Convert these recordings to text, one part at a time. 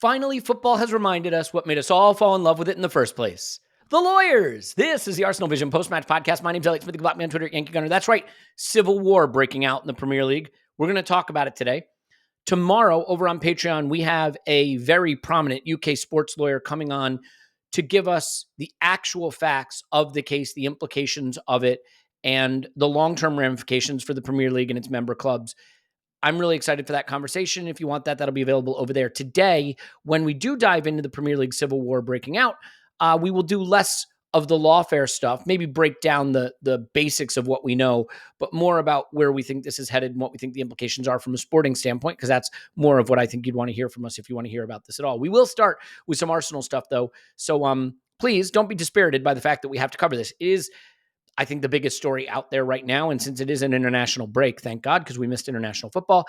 Finally, football has reminded us what made us all fall in love with it in the first place. The lawyers. This is the ArsenalVision Post-Match Podcast. My name's Elliot Smith, the Black Man, Twitter, Yankee Gunner. That's right, civil war breaking out in the Premier League. We're going to talk about it today. Tomorrow, over on Patreon, we have a very prominent UK sports lawyer coming on to give us the actual facts of the case, the implications of it, and the long-term ramifications for the Premier League and its member clubs. I'm really excited for that conversation. If you want that, that'll be available over there. Today, when we do dive into the Premier League civil war breaking out, we will do less of the lawfare stuff, maybe break down the basics of what we know, but more about where we think this is headed and what we think the implications are from a sporting standpoint, because that's more of what I think you'd want to hear from us if you want to hear about this at all. We will start with some Arsenal stuff, though. So please don't be dispirited by the fact that we have to cover this. It is, I think, the biggest story out there right now. And since it is an international break, thank God, because we missed international football,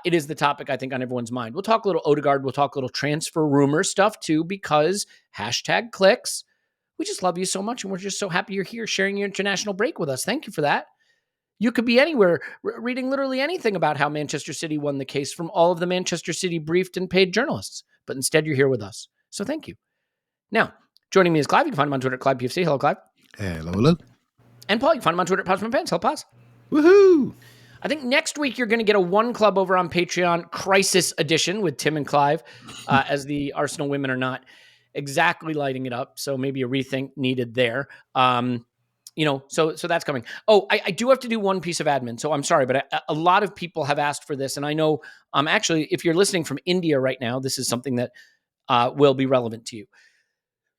it is the topic, I think, on everyone's mind. We'll talk a little Odegaard. We'll talk a little transfer rumor stuff, too, because #clicks. We just love you so much, and we're just so happy you're here sharing your international break with us. Thank you for that. You could be anywhere reading literally anything about how Manchester City won the case from all of the Manchester City briefed and paid journalists. But instead, you're here with us. So thank you. Now, joining me is Clive. You can find him on Twitter at ClivePFC. Hello, Clive. Hello. And Paul, you can find him on Twitter at PausMyPants. Hello, Pause. Woohoo! I think next week you're going to get a One Club over on Patreon Crisis Edition with Tim and Clive, as the Arsenal women are not exactly lighting it up. So maybe a rethink needed there. So that's coming. Oh, I do have to do one piece of admin. So I'm sorry, but a lot of people have asked for this. And I know, actually, if you're listening from India right now, this is something that will be relevant to you.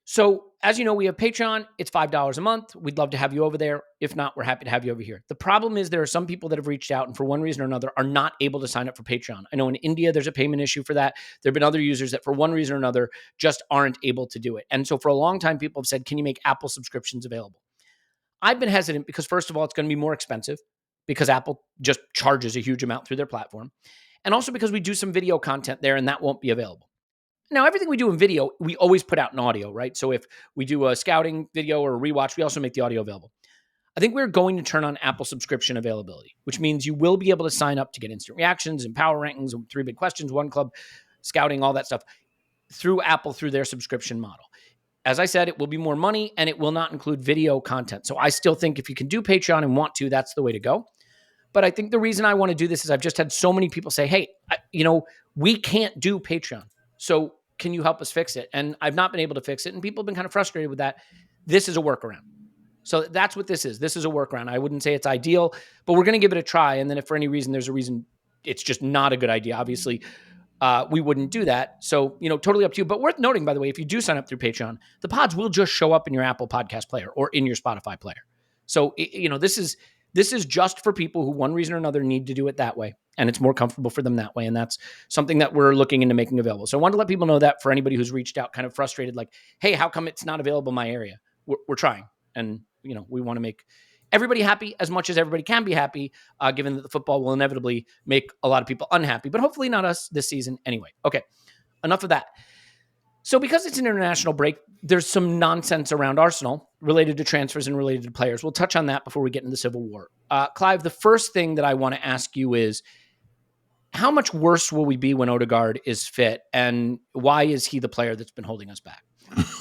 So as you know, we have Patreon. It's $5 a month. We'd love to have you over there. If not, we're happy to have you over here. The problem is there are some people that have reached out and for one reason or another are not able to sign up for Patreon. I know in India, there's a payment issue for that. There have been other users that for one reason or another just aren't able to do it. And so for a long time, people have said, can you make Apple subscriptions available? I've been hesitant because first of all, it's going to be more expensive because Apple just charges a huge amount through their platform. And also because we do some video content there and that won't be available. Now, everything we do in video, we always put out in audio, right? So if we do a scouting video or a rewatch, we also make the audio available. I think we're going to turn on Apple subscription availability, which means you will be able to sign up to get instant reactions and power rankings and 3 big questions, One Club, scouting, all that stuff through Apple, through their subscription model. As I said, it will be more money and it will not include video content. So I still think if you can do Patreon and want to, that's the way to go. But I think the reason I want to do this is I've just had so many people say, hey, we can't do Patreon. So can you help us fix it? And I've not been able to fix it. And people have been kind of frustrated with that. This is a workaround. So that's what this is. This is a workaround. I wouldn't say it's ideal, but we're going to give it a try. And then if for any reason there's a reason it's just not a good idea, obviously, we wouldn't do that. So, totally up to you. But worth noting, by the way, if you do sign up through Patreon, the pods will just show up in your Apple Podcast player or in your Spotify player. So, this is just for people who one reason or another need to do it that way. And it's more comfortable for them that way. And that's something that we're looking into making available. So I wanted to let people know that for anybody who's reached out kind of frustrated, like, hey, how come it's not available in my area? We're trying. And, we want to make everybody happy as much as everybody can be happy, given that the football will inevitably make a lot of people unhappy, but hopefully not us this season anyway. Okay, enough of that. So because it's an international break, there's some nonsense around Arsenal related to transfers and related to players. We'll touch on that before we get into the civil war. Clive, the first thing that I want to ask you is, how much worse will we be when Odegaard is fit? And why is he the player that's been holding us back?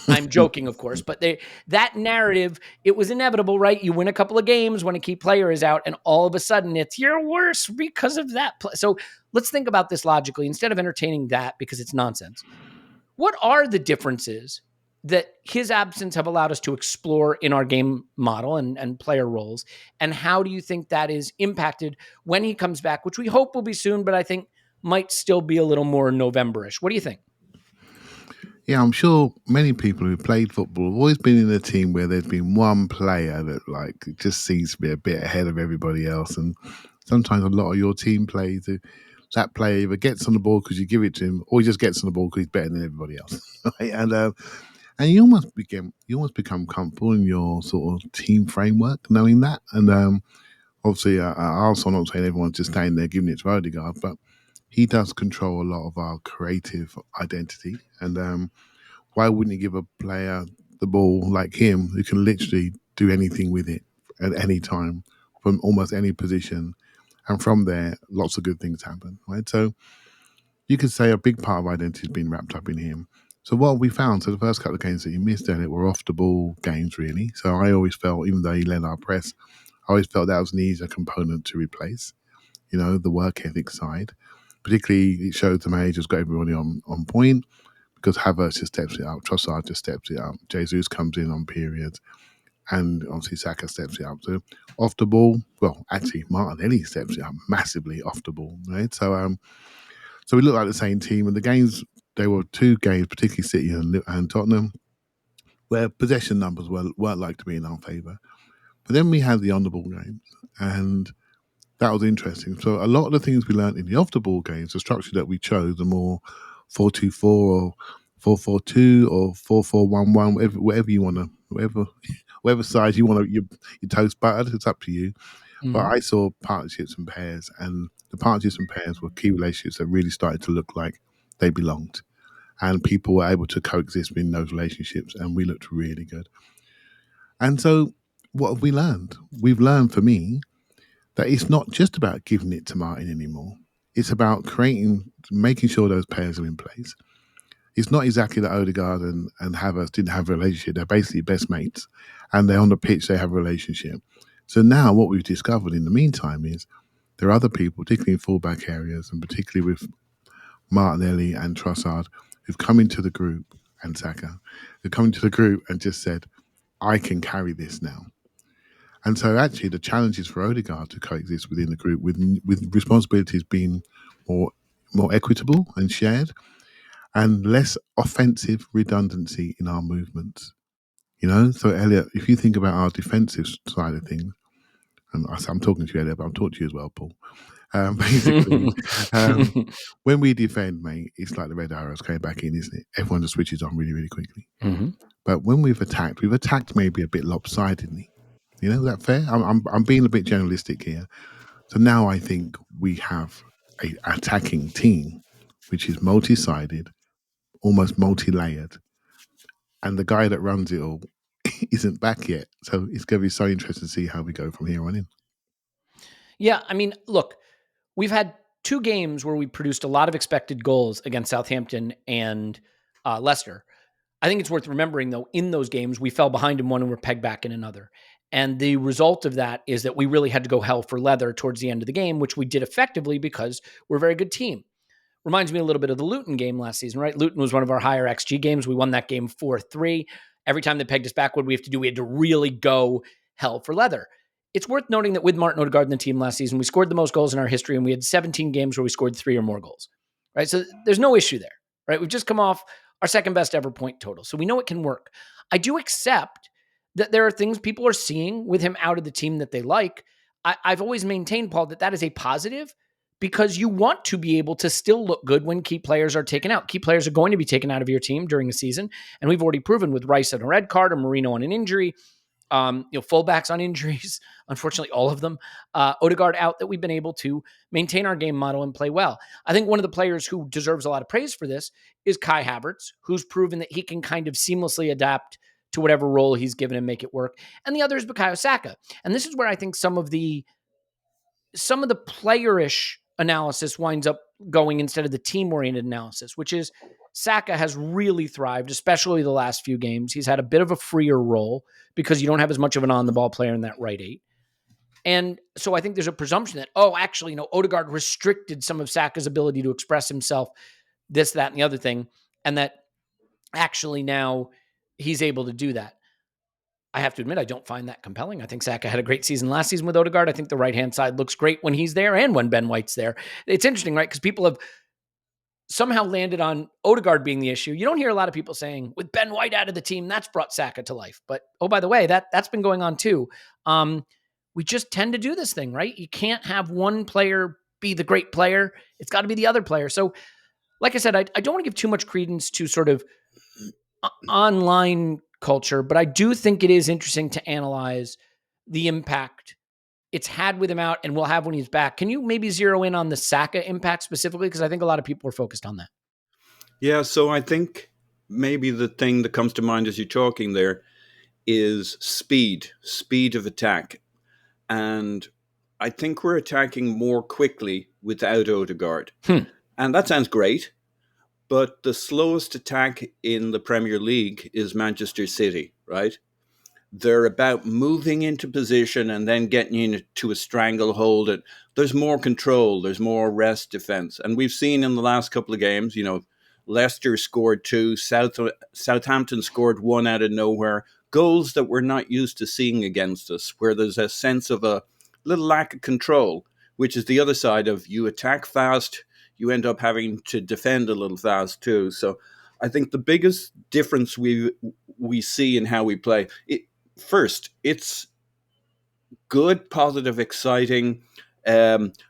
I'm joking, of course, but that narrative, it was inevitable, right? You win a couple of games when a key player is out, and all of a sudden you're worse because of that. So let's think about this logically instead of entertaining that because it's nonsense. What are the differences that his absence have allowed us to explore in our game model and player roles? And how do you think that is impacted when he comes back, which we hope will be soon, but I think might still be a little more November-ish? What do you think? Yeah, I'm sure many people who played football have always been in a team where there's been one player that just seems to be a bit ahead of everybody else. And sometimes a lot of your team plays, that player either gets on the ball because you give it to him, or he just gets on the ball because he's better than everybody else. Right? And you almost become comfortable in your sort of team framework, knowing that. And obviously, I'm not saying everyone's just staying there giving it to Odegaard, but he does control a lot of our creative identity. And why wouldn't you give a player the ball like him who can literally do anything with it at any time from almost any position? And from there, lots of good things happen, right? So you could say a big part of identity has been wrapped up in him. So what we found, so the first couple of games that he missed, Elliot, were off the ball games, really. So I always felt, even though he led our press, I always felt that was an easier component to replace, the work ethic side. Particularly, it showed the managers got everybody on point because Havertz just steps it up, Trossard just steps it up, Jesus comes in on periods, and obviously Saka steps it up. So off the ball, well, actually Martinelli steps it up massively off the ball, right? So we looked like the same team, and the games, there were two games, particularly City and Tottenham, where possession numbers weren't like to be in our favour. But then we had the on-the-ball games, and that was interesting. So a lot of the things we learned in the off-the-ball games, the structure that we chose, the more 4-2-4 or 4-4-2 or 4-4-1-1, whatever you want to, whatever size you want to, your toast buttered, it's up to you. Mm-hmm. But I saw partnerships and pairs, and the partnerships and pairs were key relationships that really started to look like they belonged. And people were able to coexist in those relationships, and we looked really good. And so what have we learned? We've learned, for me, that it's not just about giving it to Martin anymore. It's about making sure those pairs are in place. It's not exactly that Odegaard and Havertz didn't have a relationship. They're basically best mates, and they're on the pitch, they have a relationship. So now what we've discovered in the meantime is there are other people, particularly in fullback areas, and particularly with Martinelli and Trossard, who've come into the group, and Saka, who've come into the group and just said, I can carry this now. And so actually the challenge is for Odegaard to coexist within the group with responsibilities being more equitable and shared, and less offensive redundancy in our movements. So Elliot, if you think about our defensive side of things, and I'm talking to you, Elliot, but I'm talking to you as well, Paul. Basically, when we defend, mate, it's like the red arrows came back in, isn't it? Everyone just switches on really, really quickly. Mm-hmm. But when we've attacked maybe a bit lopsidedly. Is that fair? I'm being a bit generalistic here. So now I think we have an attacking team which is multi-sided, almost multi-layered, and the guy that runs it all isn't back yet. So it's going to be so interesting to see how we go from here on in. Yeah, I mean, look, we've had two games where we produced a lot of expected goals against Southampton and Leicester. I think it's worth remembering, though, in those games, we fell behind in one and were pegged back in another. And the result of that is that we really had to go hell for leather towards the end of the game, which we did effectively because we're a very good team. Reminds me a little bit of the Luton game last season, right? Luton was one of our higher XG games. We won that game 4-3. Every time they pegged us back, what we had to really go hell for leather. It's worth noting that with Martin Odegaard in the team last season, we scored the most goals in our history, and we had 17 games where we scored 3 or more goals, right? So there's no issue there, right? We've just come off our second best ever point total. So we know it can work. I do accept that there are things people are seeing with him out of the team that they like. I've always maintained, Paul, that is a positive, because you want to be able to still look good when key players are taken out. Key players are going to be taken out of your team during the season. And we've already proven with Rice on a red card, or Marino on an injury, fullbacks on injuries, unfortunately, all of them, Odegaard out, that we've been able to maintain our game model and play well. I think one of the players who deserves a lot of praise for this is Kai Havertz, who's proven that he can kind of seamlessly adapt to whatever role he's given and make it work. And the other is Bukayo Saka. And this is where I think some of the playerish analysis winds up going instead of the team-oriented analysis, which is Saka has really thrived, especially the last few games. He's had a bit of a freer role because you don't have as much of an on-the-ball player in that right eight. And so I think there's a presumption that, Odegaard restricted some of Saka's ability to express himself, this, that, and the other thing, and that actually now he's able to do that. I have to admit, I don't find that compelling. I think Saka had a great season last season with Odegaard. I think the right-hand side looks great when he's there and when Ben White's there. It's interesting, right? Because people have somehow landed on Odegaard being the issue. You don't hear a lot of people saying, with Ben White out of the team, that's brought Saka to life. But, oh, by the way, that's been going on too. We just tend to do this thing, right? You can't have one player be the great player. It's got to be the other player. So, like I said, I don't want to give too much credence to sort of online culture, but I do think it is interesting to analyze the impact it's had with him out and will have when he's back. Can you maybe zero in on the Saka impact specifically? Because I think a lot of people are focused on that. Yeah, so I think maybe the thing that comes to mind as you're talking there is speed of attack. And I think we're attacking more quickly without Odegaard. And that sounds great, but the slowest attack in the Premier League is Manchester City, right? They're about moving into position and then getting into a stranglehold. And there's more control. There's more rest defense. And we've seen in the last couple of games, Leicester scored 2, Southampton scored 1 out of nowhere. Goals that we're not used to seeing against us, where there's a sense of a little lack of control, which is the other side of you attack fast, you end up having to defend a little fast too. So I think the biggest difference we see in how we play, first, it's good, positive, exciting,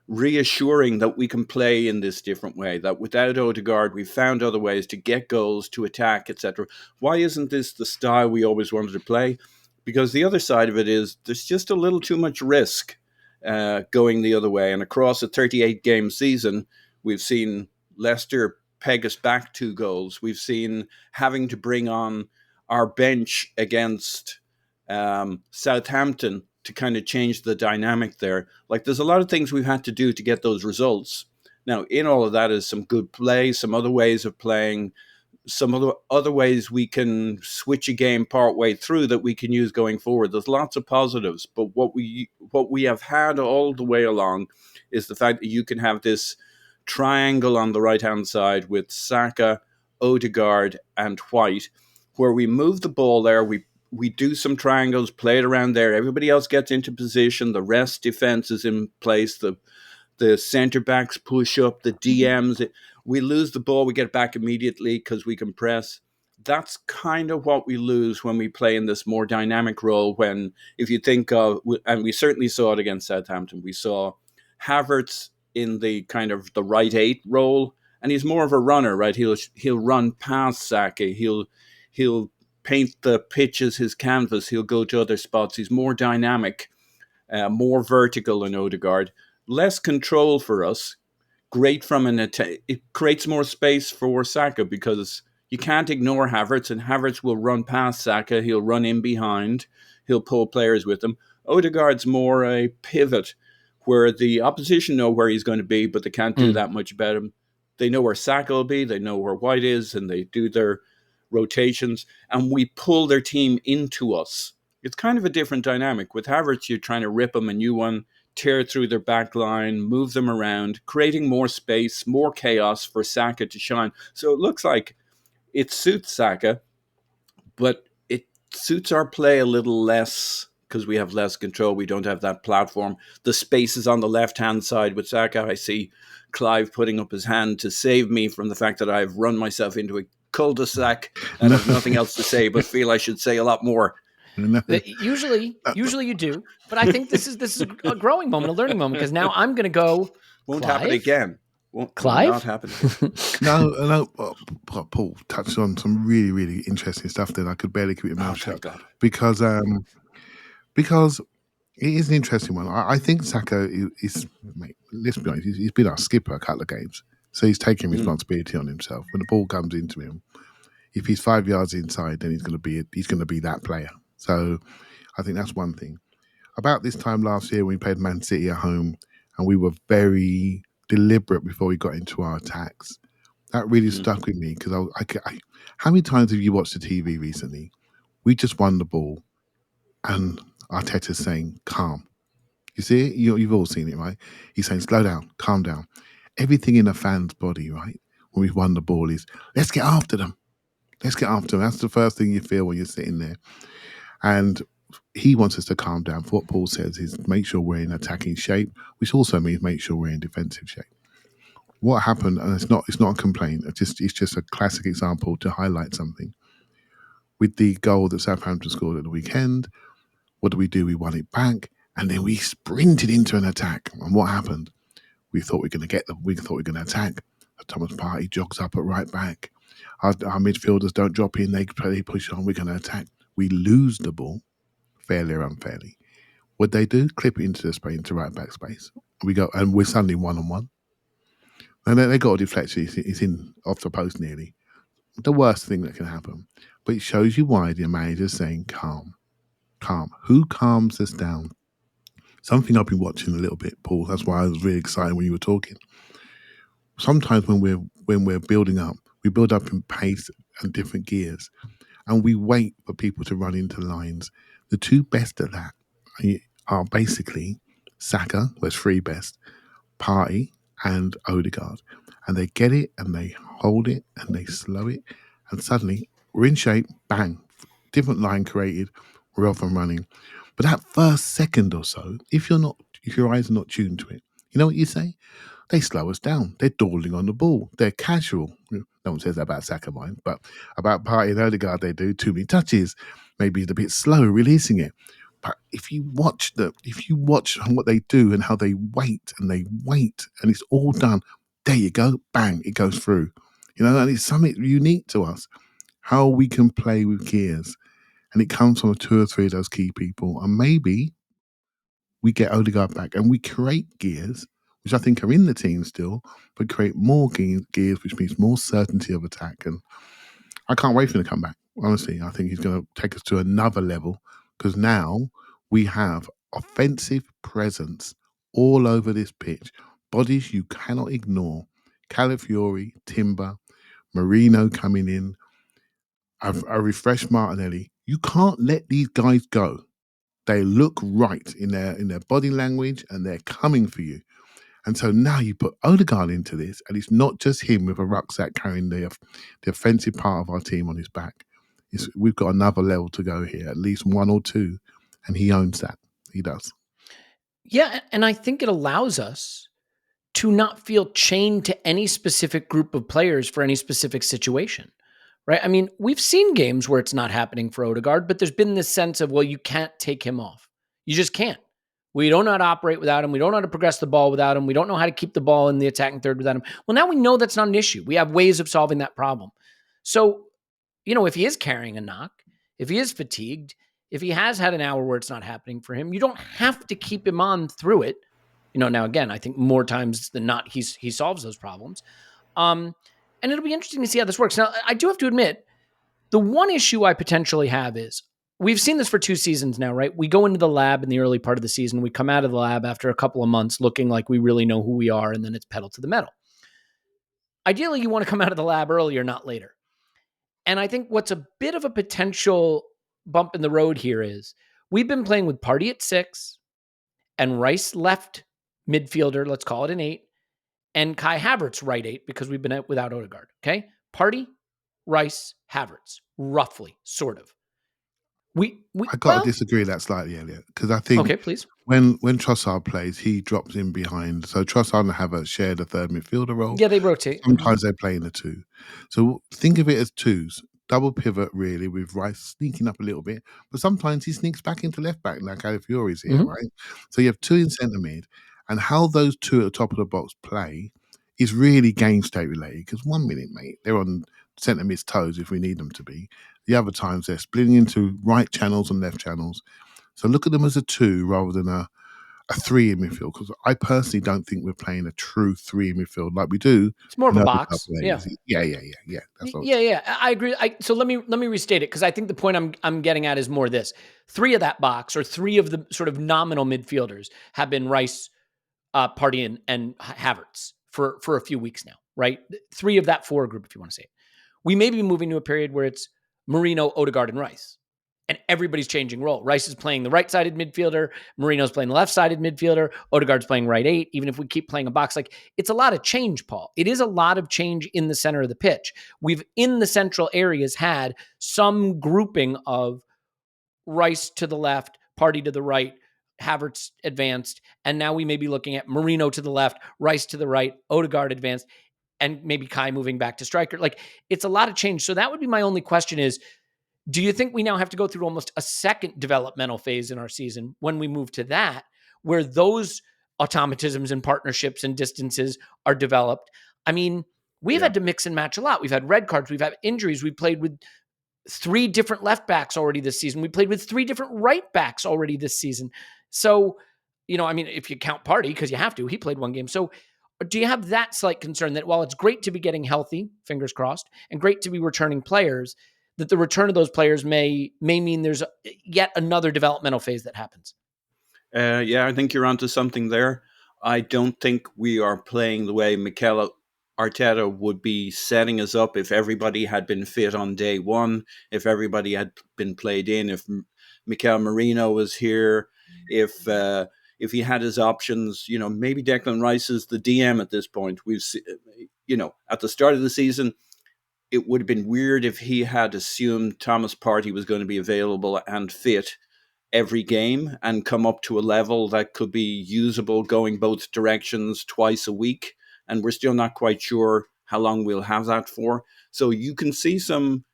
reassuring that we can play in this different way, that without Odegaard, we've found other ways to get goals, to attack, etc. Why isn't this the style we always wanted to play? Because the other side of it is there's just a little too much risk going the other way. And across a 38-game season, we've seen Leicester peg us back 2 goals. We've seen having to bring on our bench against Southampton to kind of change the dynamic there. Like, there's a lot of things we've had to do to get those results. Now, in all of that is some good play, some other ways of playing, some other ways we can switch a game part way through that we can use going forward. There's lots of positives, but what we have had all the way along is the fact that you can have this triangle on the right-hand side with Saka, Odegaard, and White, where we move the ball there, we do some triangles, play it around there. Everybody else gets into position. The rest defense is in place. The centre backs push up. The DMs. We lose the ball. We get it back immediately because we can press. That's kind of what we lose when we play in this more dynamic role. When, if you think of, and we certainly saw it against Southampton, we saw Havertz in the kind of the right 8 role, and he's more of a runner, right? He'll run past Saka. He'll paint the pitch as his canvas. He'll go to other spots. He's more dynamic, more vertical in Odegaard. Less control for us. Great from an attack. It creates more space for Saka because you can't ignore Havertz, and Havertz will run past Saka. He'll run in behind. He'll pull players with him. Odegaard's more a pivot where the opposition know where he's going to be, but they can't do that much about him. They know where Saka will be. They know where White is, and they do their rotations, and we pull their team into us. It's kind of a different dynamic. With Havertz, you're trying to rip them a new one, tear through their back line, move them around, creating more space, more chaos for Saka to shine. So it looks like it suits Saka, but it suits our play a little less because we have less control. We don't have that platform. The space is on the left-hand side with Saka. I see Clive putting up his hand to save me from the fact that I've run myself into a cul-de-sac and have nothing else to say, but feel I should say a lot more. Usually you do, but I think this is a growing moment, a learning moment, because now I'm going to go. Won't Clive? happen again. Won't Clive? not happen again. No. Paul touched on some really, really interesting stuff that I could barely keep my mouth shut because it is an interesting one. I think Saka is, mate, let's be honest, he's been our skipper a couple of games. So he's taking responsibility on himself. When the ball comes into him, if he's 5 yards inside, then he's going to be that player. So I think that's one thing. About this time last year, we played Man City at home, and we were very deliberate before we got into our attacks. That really stuck with me because I how many times have you watched the TV recently? We just won the ball, and Arteta's saying, "Calm." You see it? You've all seen it, right? He's saying, "Slow down, calm down." Everything in a fan's body, right, when we've won the ball is, let's get after them. Let's get after them. That's the first thing you feel when you're sitting there. And he wants us to calm down. What Paul says is make sure we're in attacking shape, which also means make sure we're in defensive shape. What happened, and it's not a complaint, it's just a classic example to highlight something. With the goal that Southampton scored at the weekend, what do? We won it back, and then we sprinted into an attack. And what happened? We thought we were going to get them. We thought we were going to attack. Thomas Partey jogs up at right back. Our midfielders don't drop in. They push on. We're going to attack. We lose the ball, fairly or unfairly. What they do? Clip it into the space, into right back space. We go, and we're suddenly 1-on-1. And then they got a deflection. It's in off the post nearly. The worst thing that can happen. But it shows you why the manager's saying calm. Calm. Who calms us down? Something I've been watching a little bit, Paul. That's why I was really excited when you were talking. sometimes when we're building up, we build up in pace and different gears, and we wait for people to run into lines. The two best at that are basically Saka, was three best, Party, and Odegaard. And they get it and they hold it and they slow it, and suddenly we're in shape, bang, different line created, we're off and running. But that first second or so, if your eyes are not tuned to it, you know what you say? They slow us down. They're dawdling on the ball. They're casual. No one says that about Saka, mind, but about Partey and Odegaard, they do too many touches. Maybe it's a bit slow releasing it. But if you watch what they do and how they wait, and it's all done, there you go, bang, it goes through. And it's something unique to us, how we can play with gears. And it comes from two or three of those key people. And maybe we get Odegaard back and we create gears, which I think are in the team still, but create more gears, which means more certainty of attack. And I can't wait for him to come back. Honestly, I think he's going to take us to another level, because now we have offensive presence all over this pitch. Bodies you cannot ignore. Calafiori, Timber, Marino coming in. I've refreshed Martinelli. You can't let these guys go. They look right in their body language, and they're coming for you. And so now you put Odegaard into this, and it's not just him with a rucksack carrying the offensive part of our team on his back. We've got another level to go here, at least one or two, and he owns that. He does. Yeah, and I think it allows us to not feel chained to any specific group of players for any specific situation, right? I mean, we've seen games where it's not happening for Odegaard, but there's been this sense of, well, you can't take him off. You just can't. We don't know how to operate without him. We don't know how to progress the ball without him. We don't know how to keep the ball in the attacking third without him. Well, now we know that's not an issue. We have ways of solving that problem. So, if he is carrying a knock, if he is fatigued, if he has had an hour where it's not happening for him, you don't have to keep him on through it. Now again, I think more times than not, he solves those problems. And it'll be interesting to see how this works. Now, I do have to admit, the one issue I potentially have is, we've seen this for 2 seasons now, right? We go into the lab in the early part of the season. We come out of the lab after a couple of months looking like we really know who we are, and then it's pedal to the metal. Ideally, you want to come out of the lab earlier, not later. And I think what's a bit of a potential bump in the road here is, we've been playing with Partey at 6 and Rice left midfielder, let's call it an 8, and Kai Havertz right 8, because we've been without Odegaard, okay? Partey, Rice, Havertz, roughly, sort of. I got to disagree with that slightly, Elliot, because I think okay, please. When Trossard plays, he drops in behind. So Trossard and Havertz share the third midfielder role. Yeah, they rotate. Sometimes they play in the 2. So think of it as 2s. Double pivot, really, with Rice sneaking up a little bit. But sometimes he sneaks back into left back, like Calafiori's here, right? So you have 2 in centre mid. And how those 2 at the top of the box play is really game state related. Because 1 minute, mate, they're on centre mid's toes if we need them to be. The other times they're splitting into right channels and left channels. So look at them as a 2 rather than a 3 in midfield, because I personally don't think we're playing a true 3 in midfield like we do. It's more of a box. Yeah. That's I agree. So let me restate it, because I think the point I'm getting at is more this: 3 of that box, or 3 of the sort of nominal midfielders, have been Rice, Partey, and Havertz for a few weeks now, right? 3 of that 4 group, if you want to say it. We may be moving to a period where it's Marino, Odegaard, and Rice, and everybody's changing role. Rice is playing the right-sided midfielder. Marino's playing the left-sided midfielder. Odegaard's playing right 8. Even if we keep playing a box, it's a lot of change, Paul. It is a lot of change in the center of the pitch. We've, in the central areas, had some grouping of Rice to the left, Partey to the right, Havertz advanced, and now we may be looking at Marino to the left, Rice to the right, Odegaard advanced, and maybe Kai moving back to striker. It's a lot of change. So that would be my only question is, do you think we now have to go through almost a second developmental phase in our season when we move to that, where those automatisms and partnerships and distances are developed? I mean, we've had to mix and match a lot. We've had red cards. We've had injuries. We played with 3 different left backs already this season. We played with 3 different right backs already this season. So, if you count Partey, because you have to, he played 1 game. So do you have that slight concern that while it's great to be getting healthy, fingers crossed, and great to be returning players, that the return of those players may mean there's yet another developmental phase that happens? I think you're onto something there. I don't think we are playing the way Mikel Arteta would be setting us up if everybody had been fit on day one, if everybody had been played in, if Mikel Merino was here, if he had his options. Maybe Declan Rice is the DM at this point. At the start of the season, it would have been weird if he had assumed Thomas Partey was going to be available and fit every game and come up to a level that could be usable going both directions twice a week. And we're still not quite sure how long we'll have that for. So you can see some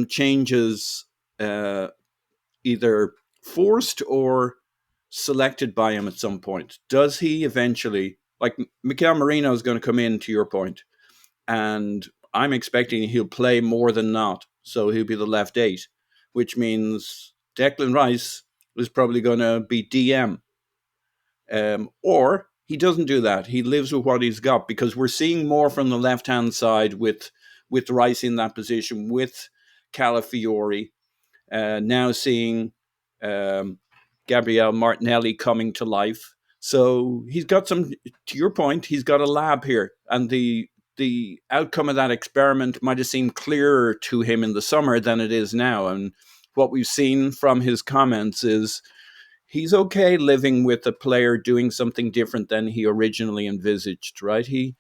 changes either forced or selected by him at some point. Does he eventually, like Mikel Merino is going to come in, to your point, and I'm expecting he'll play more than not. So he'll be the left 8, which means Declan Rice is probably going to be DM. Or he doesn't do that. He lives with what he's got, because we're seeing more from the left-hand side with Rice in that position, with Calafiori, now seeing Gabriel Martinelli coming to life. So he's got to your point, he's got a lab here. And the outcome of that experiment might have seemed clearer to him in the summer than it is now. And what we've seen from his comments is he's okay living with a player doing something different than he originally envisaged, right? He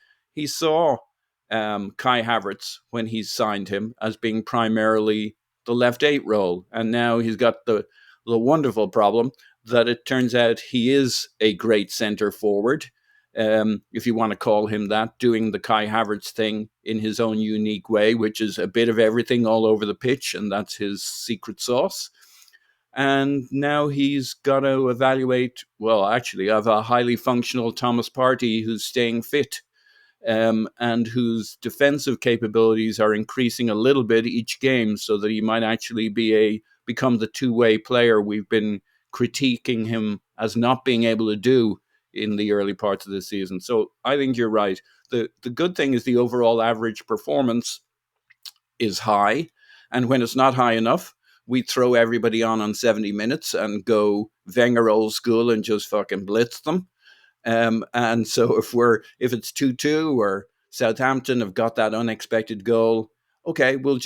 saw Kai Havertz, when he signed him, as being primarily the left 8 role. And now he's got the wonderful problem that it turns out he is a great centre forward, if you want to call him that, doing the Kai Havertz thing in his own unique way, which is a bit of everything all over the pitch, and that's his secret sauce. And now he's got to evaluate, well, actually, I have a highly functional Thomas Partey who's staying fit, and whose defensive capabilities are increasing a little bit each game, so that he might actually become the two-way player we've been critiquing him as not being able to do in the early parts of the season. So I think you're right. The good thing is the overall average performance is high, and when it's not high enough, we throw everybody on 70 minutes and go Wenger old school and just fucking blitz them. And so if it's 2-2 or Southampton have got that unexpected goal, okay, we'll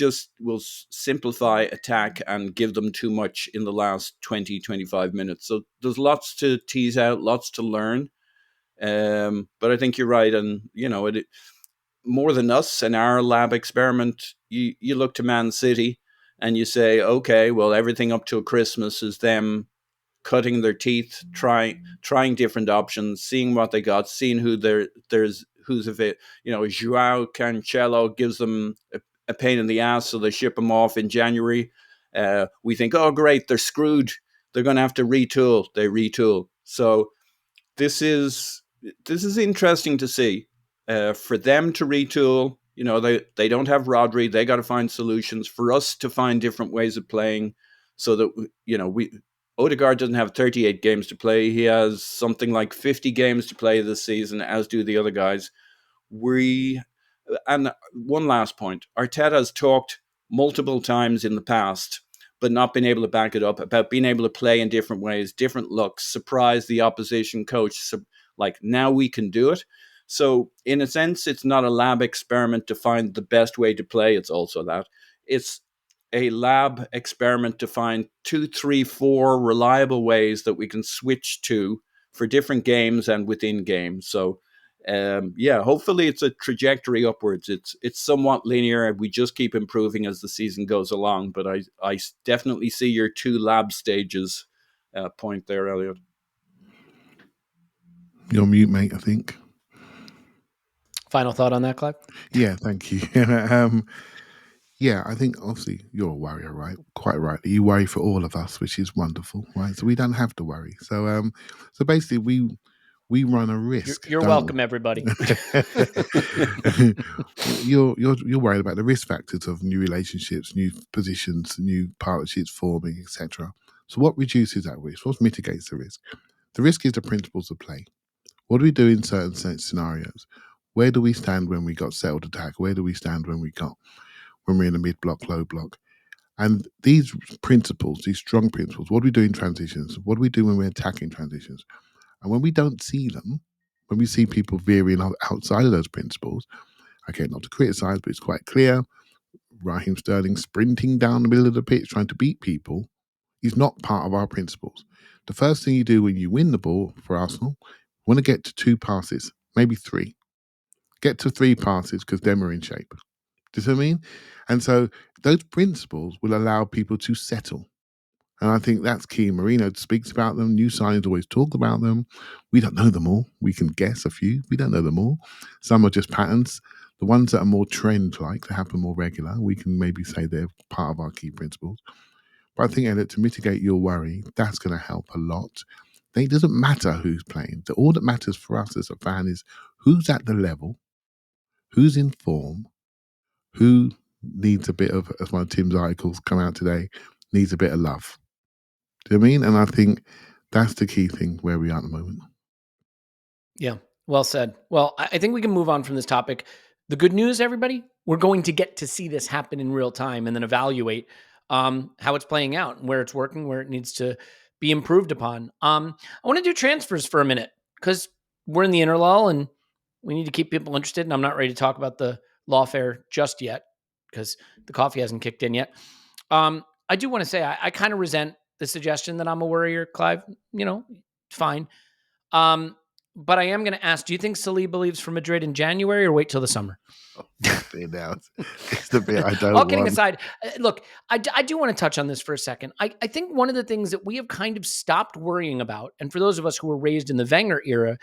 simplify attack and give them too much in the last 20, 25 minutes. So there's lots to tease out, lots to learn. But I think you're right. And, more than us and our lab experiment, you look to Man City and you say, okay, well, everything up till Christmas is them cutting their teeth, trying different options, seeing what they got, seeing who's of it. Joao Cancelo gives them a pain in the ass, so they ship him off in January. We think, oh, great, they're screwed. They're going to have to retool. They retool. So this is interesting to see. For them to retool, they don't have Rodri. They got to find solutions. For us to find different ways of playing, so that Odegaard doesn't have 38 games to play. He has something like 50 games to play this season, as do the other guys. And one last point. Arteta has talked multiple times in the past, but not been able to back it up, about being able to play in different ways, different looks, surprise the opposition coach. So, now we can do it. So in a sense, it's not a lab experiment to find the best way to play. It's also that. It's a lab experiment to find 2, 3, 4 reliable ways that we can switch to for different games and within games. So, hopefully it's a trajectory upwards. It's somewhat linear. We just keep improving as the season goes along. But I definitely see your 2 lab stages point there, Elliot. You're on mute, mate, I think. Final thought on that, Clive? Yeah, thank you. Yeah, I think obviously you're a worrier, right? Quite rightly. You worry for all of us, which is wonderful, right? So we don't have to worry. So basically we run a risk. You're welcome, everybody. You're worried about the risk factors of new relationships, new positions, new partnerships forming, etc. So what reduces that risk? What mitigates the risk? The risk is the principles of play. What do we do in certain scenarios? Where do we stand when we got settled attack? Where do we stand when we're in a mid-block, low block? And these principles, these strong principles, what do we do in transitions? What do we do when we're attacking transitions? And when we don't see them, when we see people veering outside of those principles, Okay, not to criticise, but it's quite clear. Raheem Sterling sprinting down the middle of the pitch trying to beat people is not part of our principles. The first thing you do when you win the ball for Arsenal, you want to get to 2 passes, maybe 3. Get to 3 passes because them are in shape. Do you see what I mean? And so those principles will allow people to settle. And I think that's key. Mourinho speaks about them. New signings always talk about them. We don't know them all. We can guess a few. We don't know them all. Some are just patterns. The ones that are more trend-like, that happen more regular, we can maybe say they're part of our key principles. But I think, Elliot, to mitigate your worry, that's going to help a lot. It doesn't matter who's playing. All that matters for us as a fan is who's at the level, who's in form, who needs a bit of, as one of Tim's articles come out today, needs a bit of love. Do you know what I mean? And I think that's the key thing where we are at the moment. Yeah, well said. Well, I think we can move on from this topic. The good news, everybody, we're going to get to see this happen in real time and then evaluate how it's playing out and where it's working, where it needs to be improved upon. I want to do transfers for a minute because we're in the interlull and we need to keep people interested. And I'm not ready to talk about the lawfare just yet because the coffee hasn't kicked in yet. I do want to say I kind of resent the suggestion that I'm a worrier, Clive. Fine. But I am going to ask, do you think Saliba leaves for Madrid in January or wait till the summer? It's the bit I don't All kidding want. aside, look, I do want to touch on this for a second. I think one of the things that we have kind of stopped worrying about, and for those of us who were raised in the Wenger era,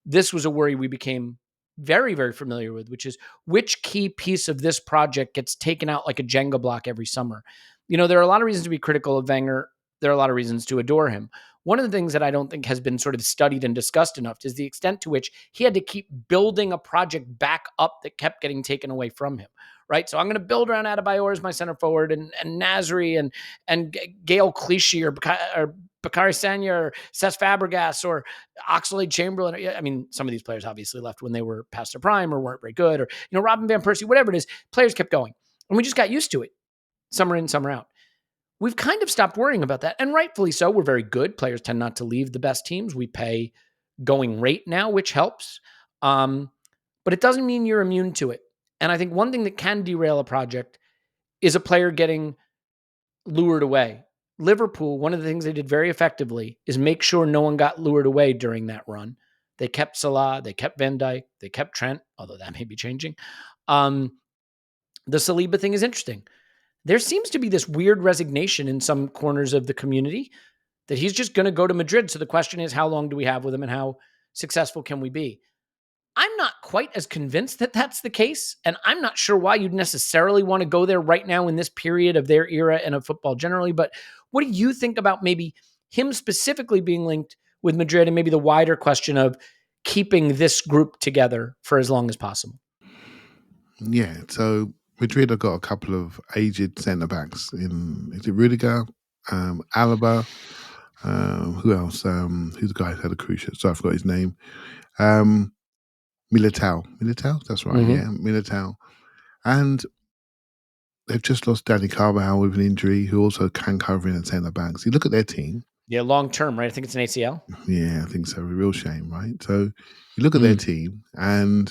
this was a worry we became very, very familiar with, which is which key piece of this project gets taken out like a Jenga block every summer. There are a lot of reasons to be critical of Wenger. There are a lot of reasons to adore him. One of the things that I don't think has been sort of studied and discussed enough is the extent to which he had to keep building a project back up that kept getting taken away from him, right? So I'm going to build around Adebayor as my center forward and Nasri and Gail Clichy or Bakary Sagna or Cesc Fabregas or Oxlade-Chamberlain. I mean, some of these players obviously left when they were past their prime or weren't very good, or Robin van Persie, whatever it is. Players kept going, and we just got used to it. Summer in, summer out. We've kind of stopped worrying about that, and rightfully so. We're very good. Players tend not to leave the best teams. We pay going rate now, which helps. But it doesn't mean you're immune to it. And I think one thing that can derail a project is a player getting lured away. Liverpool, one of the things they did very effectively is make sure no one got lured away during that run. They kept Salah, they kept Van Dijk, they kept Trent, although that may be changing. The Saliba thing is interesting. There seems to be this weird resignation in some corners of the community that he's just going to go to Madrid. So the question is, how long do we have with him and how successful can we be? I'm not quite as convinced that that's the case. And I'm not sure why you'd necessarily want to go there right now in this period of their era and of football generally. But what do you think about maybe him specifically being linked with Madrid and maybe the wider question of keeping this group together for as long as possible? Yeah, so Madrid have got a couple of aged centre-backs is it Rudiger, Alaba, who else? Who's the guy who had a cruciate? So I forgot his name. Militao, that's right, yeah, Militao. And they've just lost Danny Carvajal with an injury, who also can cover in at centre-backs. You look at their team. Yeah, long-term, right? I think it's an ACL. Yeah, I think so. A real shame, right? So you look at their team, and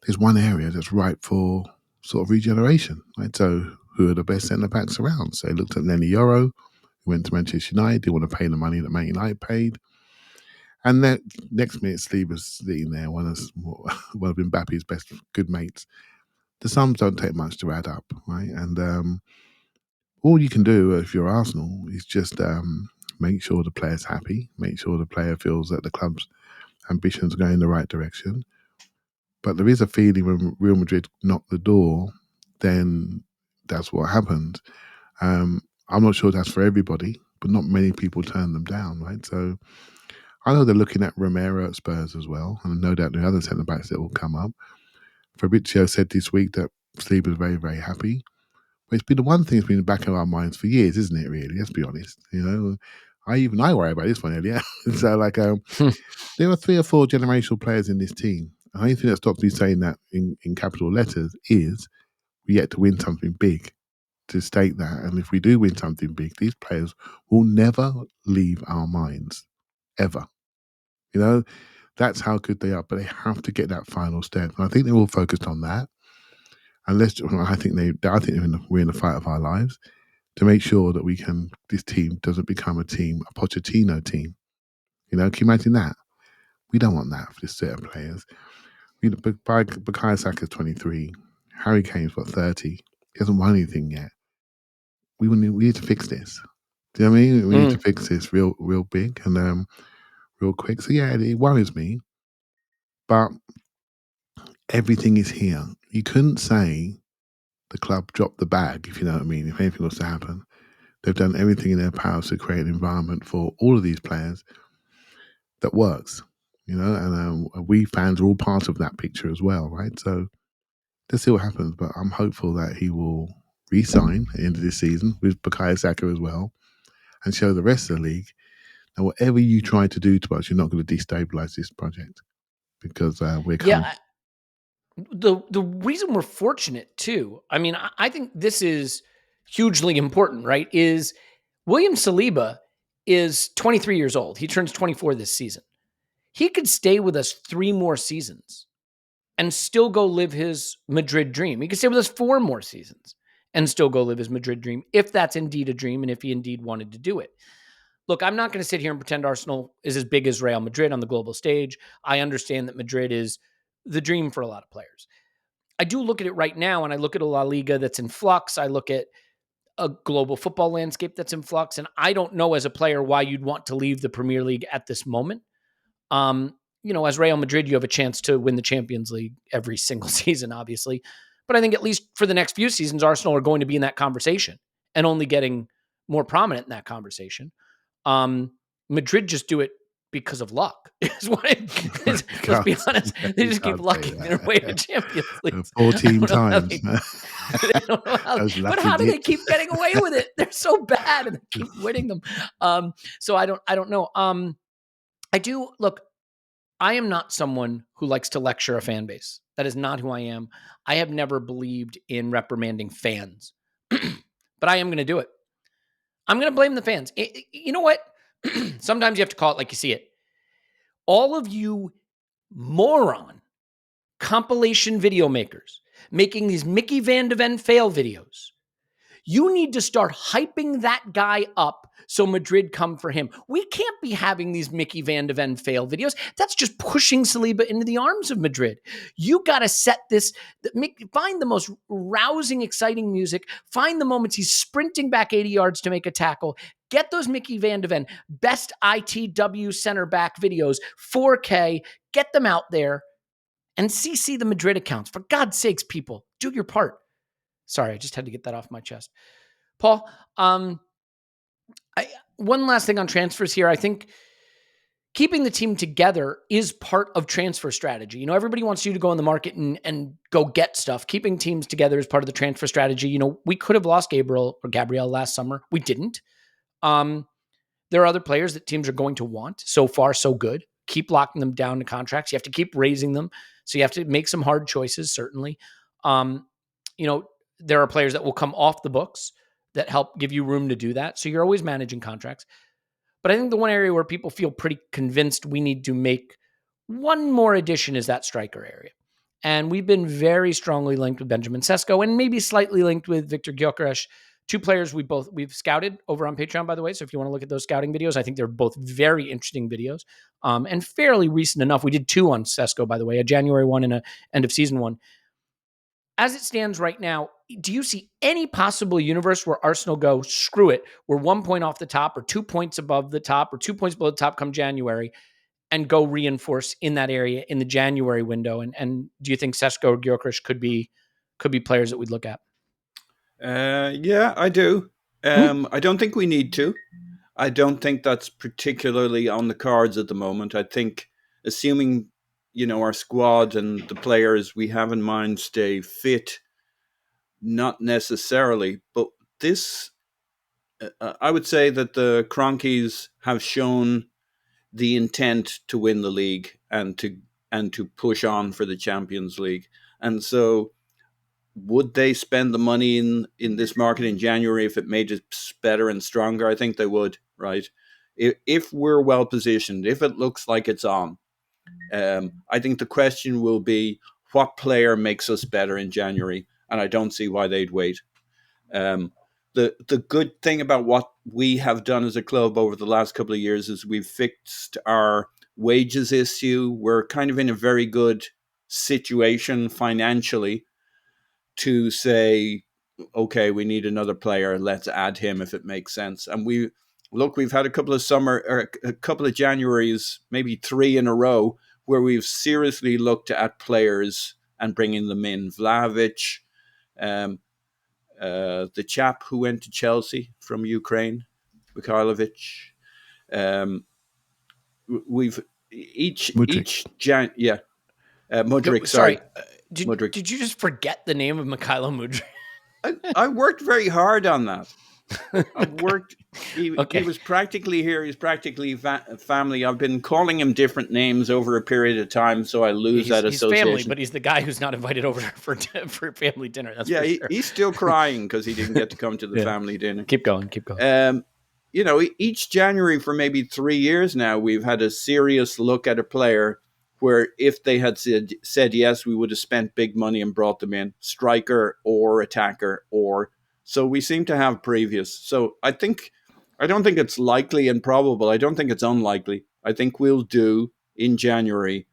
there's one area that's ripe for sort of regeneration, right? So who are the best centre-backs around? So they looked at Lenny Yoro, who went to Manchester United, didn't want to pay the money that Man United paid. And then next minute, Saliba's sitting there, one of Mbappe's best good mates. The sums don't take much to add up, right? And all you can do if you're Arsenal is just make sure the player's happy, make sure the player feels that the club's ambitions are going in the right direction. But there is a feeling when Real Madrid knock the door, then that's what happened. I'm not sure that's for everybody, but not many people turn them down, right? So I know they're looking at Romero at Spurs as well, and no doubt the other centre-backs that will come up. Fabrizio said this week that Saliba is very, very happy. But it's been the one thing that's been in the back of our minds for years, isn't it, really? Let's be honest. I worry about this one, Elliot. So, there are 3 or 4 generational players in this team. The only thing that stops me saying that in capital letters is we yet to win something big, to state that. And if we do win something big, these players will never leave our minds, ever. That's how good they are. But they have to get that final step. And I think they're all focused on that. And I think we're in the fight of our lives to make sure that this team doesn't become a Pochettino team. Can you imagine that? We don't want that for this set of players. Bukayo Saka's 23. Harry Kane's 30. He hasn't won anything yet. We need to fix this. Do you know what I mean? We need to fix this real big and real quick. So yeah, it worries me. But everything is here. You couldn't say the club dropped the bag, if you know what I mean, if anything was to happen. They've done everything in their power to create an environment for all of these players that works, and we fans are all part of that picture as well, right? So let's see what happens, but I'm hopeful that he will re-sign at the end of this season with Bukayo Saka as well and show the rest of the league that whatever you try to do to us, you're not going to destabilize this project because we're coming. Yeah, the reason we're fortunate too, I mean, I think this is hugely important, right, is William Saliba is 23 years old. He turns 24 this season. He could stay with us 3 more seasons and still go live his Madrid dream. He could stay with us 4 more seasons and still go live his Madrid dream, if that's indeed a dream and if he indeed wanted to do it. Look, I'm not going to sit here and pretend Arsenal is as big as Real Madrid on the global stage. I understand that Madrid is the dream for a lot of players. I do look at it right now, and I look at a La Liga that's in flux. I look at a global football landscape that's in flux, and I don't know as a player why you'd want to leave the Premier League at this moment. As Real Madrid, you have a chance to win the Champions League every single season, obviously. But I think at least for the next few seasons, Arsenal are going to be in that conversation and only getting more prominent in that conversation. Madrid just do it because of luck. Is what it is. Let's be honest. They just keep lucking their way to Champions League 14 times. I don't know how, but how do they keep getting away with it? They're so bad and they keep winning them. So I don't know. I am not someone who likes to lecture a fan base. That is not who I am. I have never believed in reprimanding fans, but I am going to do it. I'm going to blame the fans. You know what? Sometimes you have to call it like you see it. All of you moron compilation video makers making these Mickey Van de Ven fail videos, you need to start hyping that guy up so Madrid come for him. We can't be having these Mickey Van de Ven fail videos. That's just pushing Saliba into the arms of Madrid. You got to set this, find the most rousing, exciting music, find the moments he's sprinting back 80 yards to make a tackle, get those Mickey Van de Ven best ITW center back videos, 4K, get them out there and CC the Madrid accounts. For God's sakes, people, do your part. Sorry, I just had to get that off my chest. Paul, one last thing on transfers here. I think keeping the team together is part of transfer strategy. Everybody wants you to go in the market and go get stuff. Keeping teams together is part of the transfer strategy. We could have lost Gabriel last summer. We didn't. There are other players that teams are going to want. So far, so good. Keep locking them down to contracts. You have to keep raising them. So you have to make some hard choices, certainly. There are players that will come off the books that help give you room to do that. So you're always managing contracts. But I think the one area where people feel pretty convinced we need to make one more addition is that striker area. And we've been very strongly linked with Benjamin Sesko and maybe slightly linked with Victor Gyökeres, 2 players we've scouted over on Patreon, by the way. So if you want to look at those scouting videos, I think they're both very interesting videos and fairly recent enough. We did 2 on Sesko, by the way, a January one and a end of season one. As it stands right now, do you see any possible universe where Arsenal go, screw it, we're 1 point off the top or 2 points above the top or 2 points below the top come January and go reinforce in that area in the January window? And do you think Sesko or Gyökeres could be players that we'd look at? Yeah, I do. I don't think we need to. I don't think that's particularly on the cards at the moment. I think assuming our squad and the players we have in mind stay fit, not necessarily. But this, I would say that the Kroenkes have shown the intent to win the league and to push on for the Champions League. And so would they spend the money in this market in January if it made it better and stronger? I think they would, right? If we're well positioned, if it looks like it's on, I think the question will be, what player makes us better in January? And I don't see why they'd wait. The good thing about what we have done as a club over the last couple of years is we've fixed our wages issue. We're kind of in a very good situation financially to say, okay, we need another player. Let's add him if it makes sense. And we've had a couple of Januaries, maybe 3 in a row, where we've seriously looked at players and bringing them in. Vlahovic, the chap who went to Chelsea from Ukraine, Mikhailovic. We've Mudryk. Mudryk. Sorry, Mudryk. Did you just forget the name of Mykhailo Mudryk? I worked very hard on that. I've worked. He was practically here. He's practically family. I've been calling him different names over a period of time, so I lose that association. He's family, but he's the guy who's not invited over for family dinner. That's for sure. He's still crying because he didn't get to come to the family dinner. Keep going. Each January for maybe 3 years now, we've had a serious look at a player where if they had said yes, we would have spent big money and brought them in, striker or attacker or. So we seem to have previous. So I don't think it's likely and probable. I don't think it's unlikely. I think we'll do in January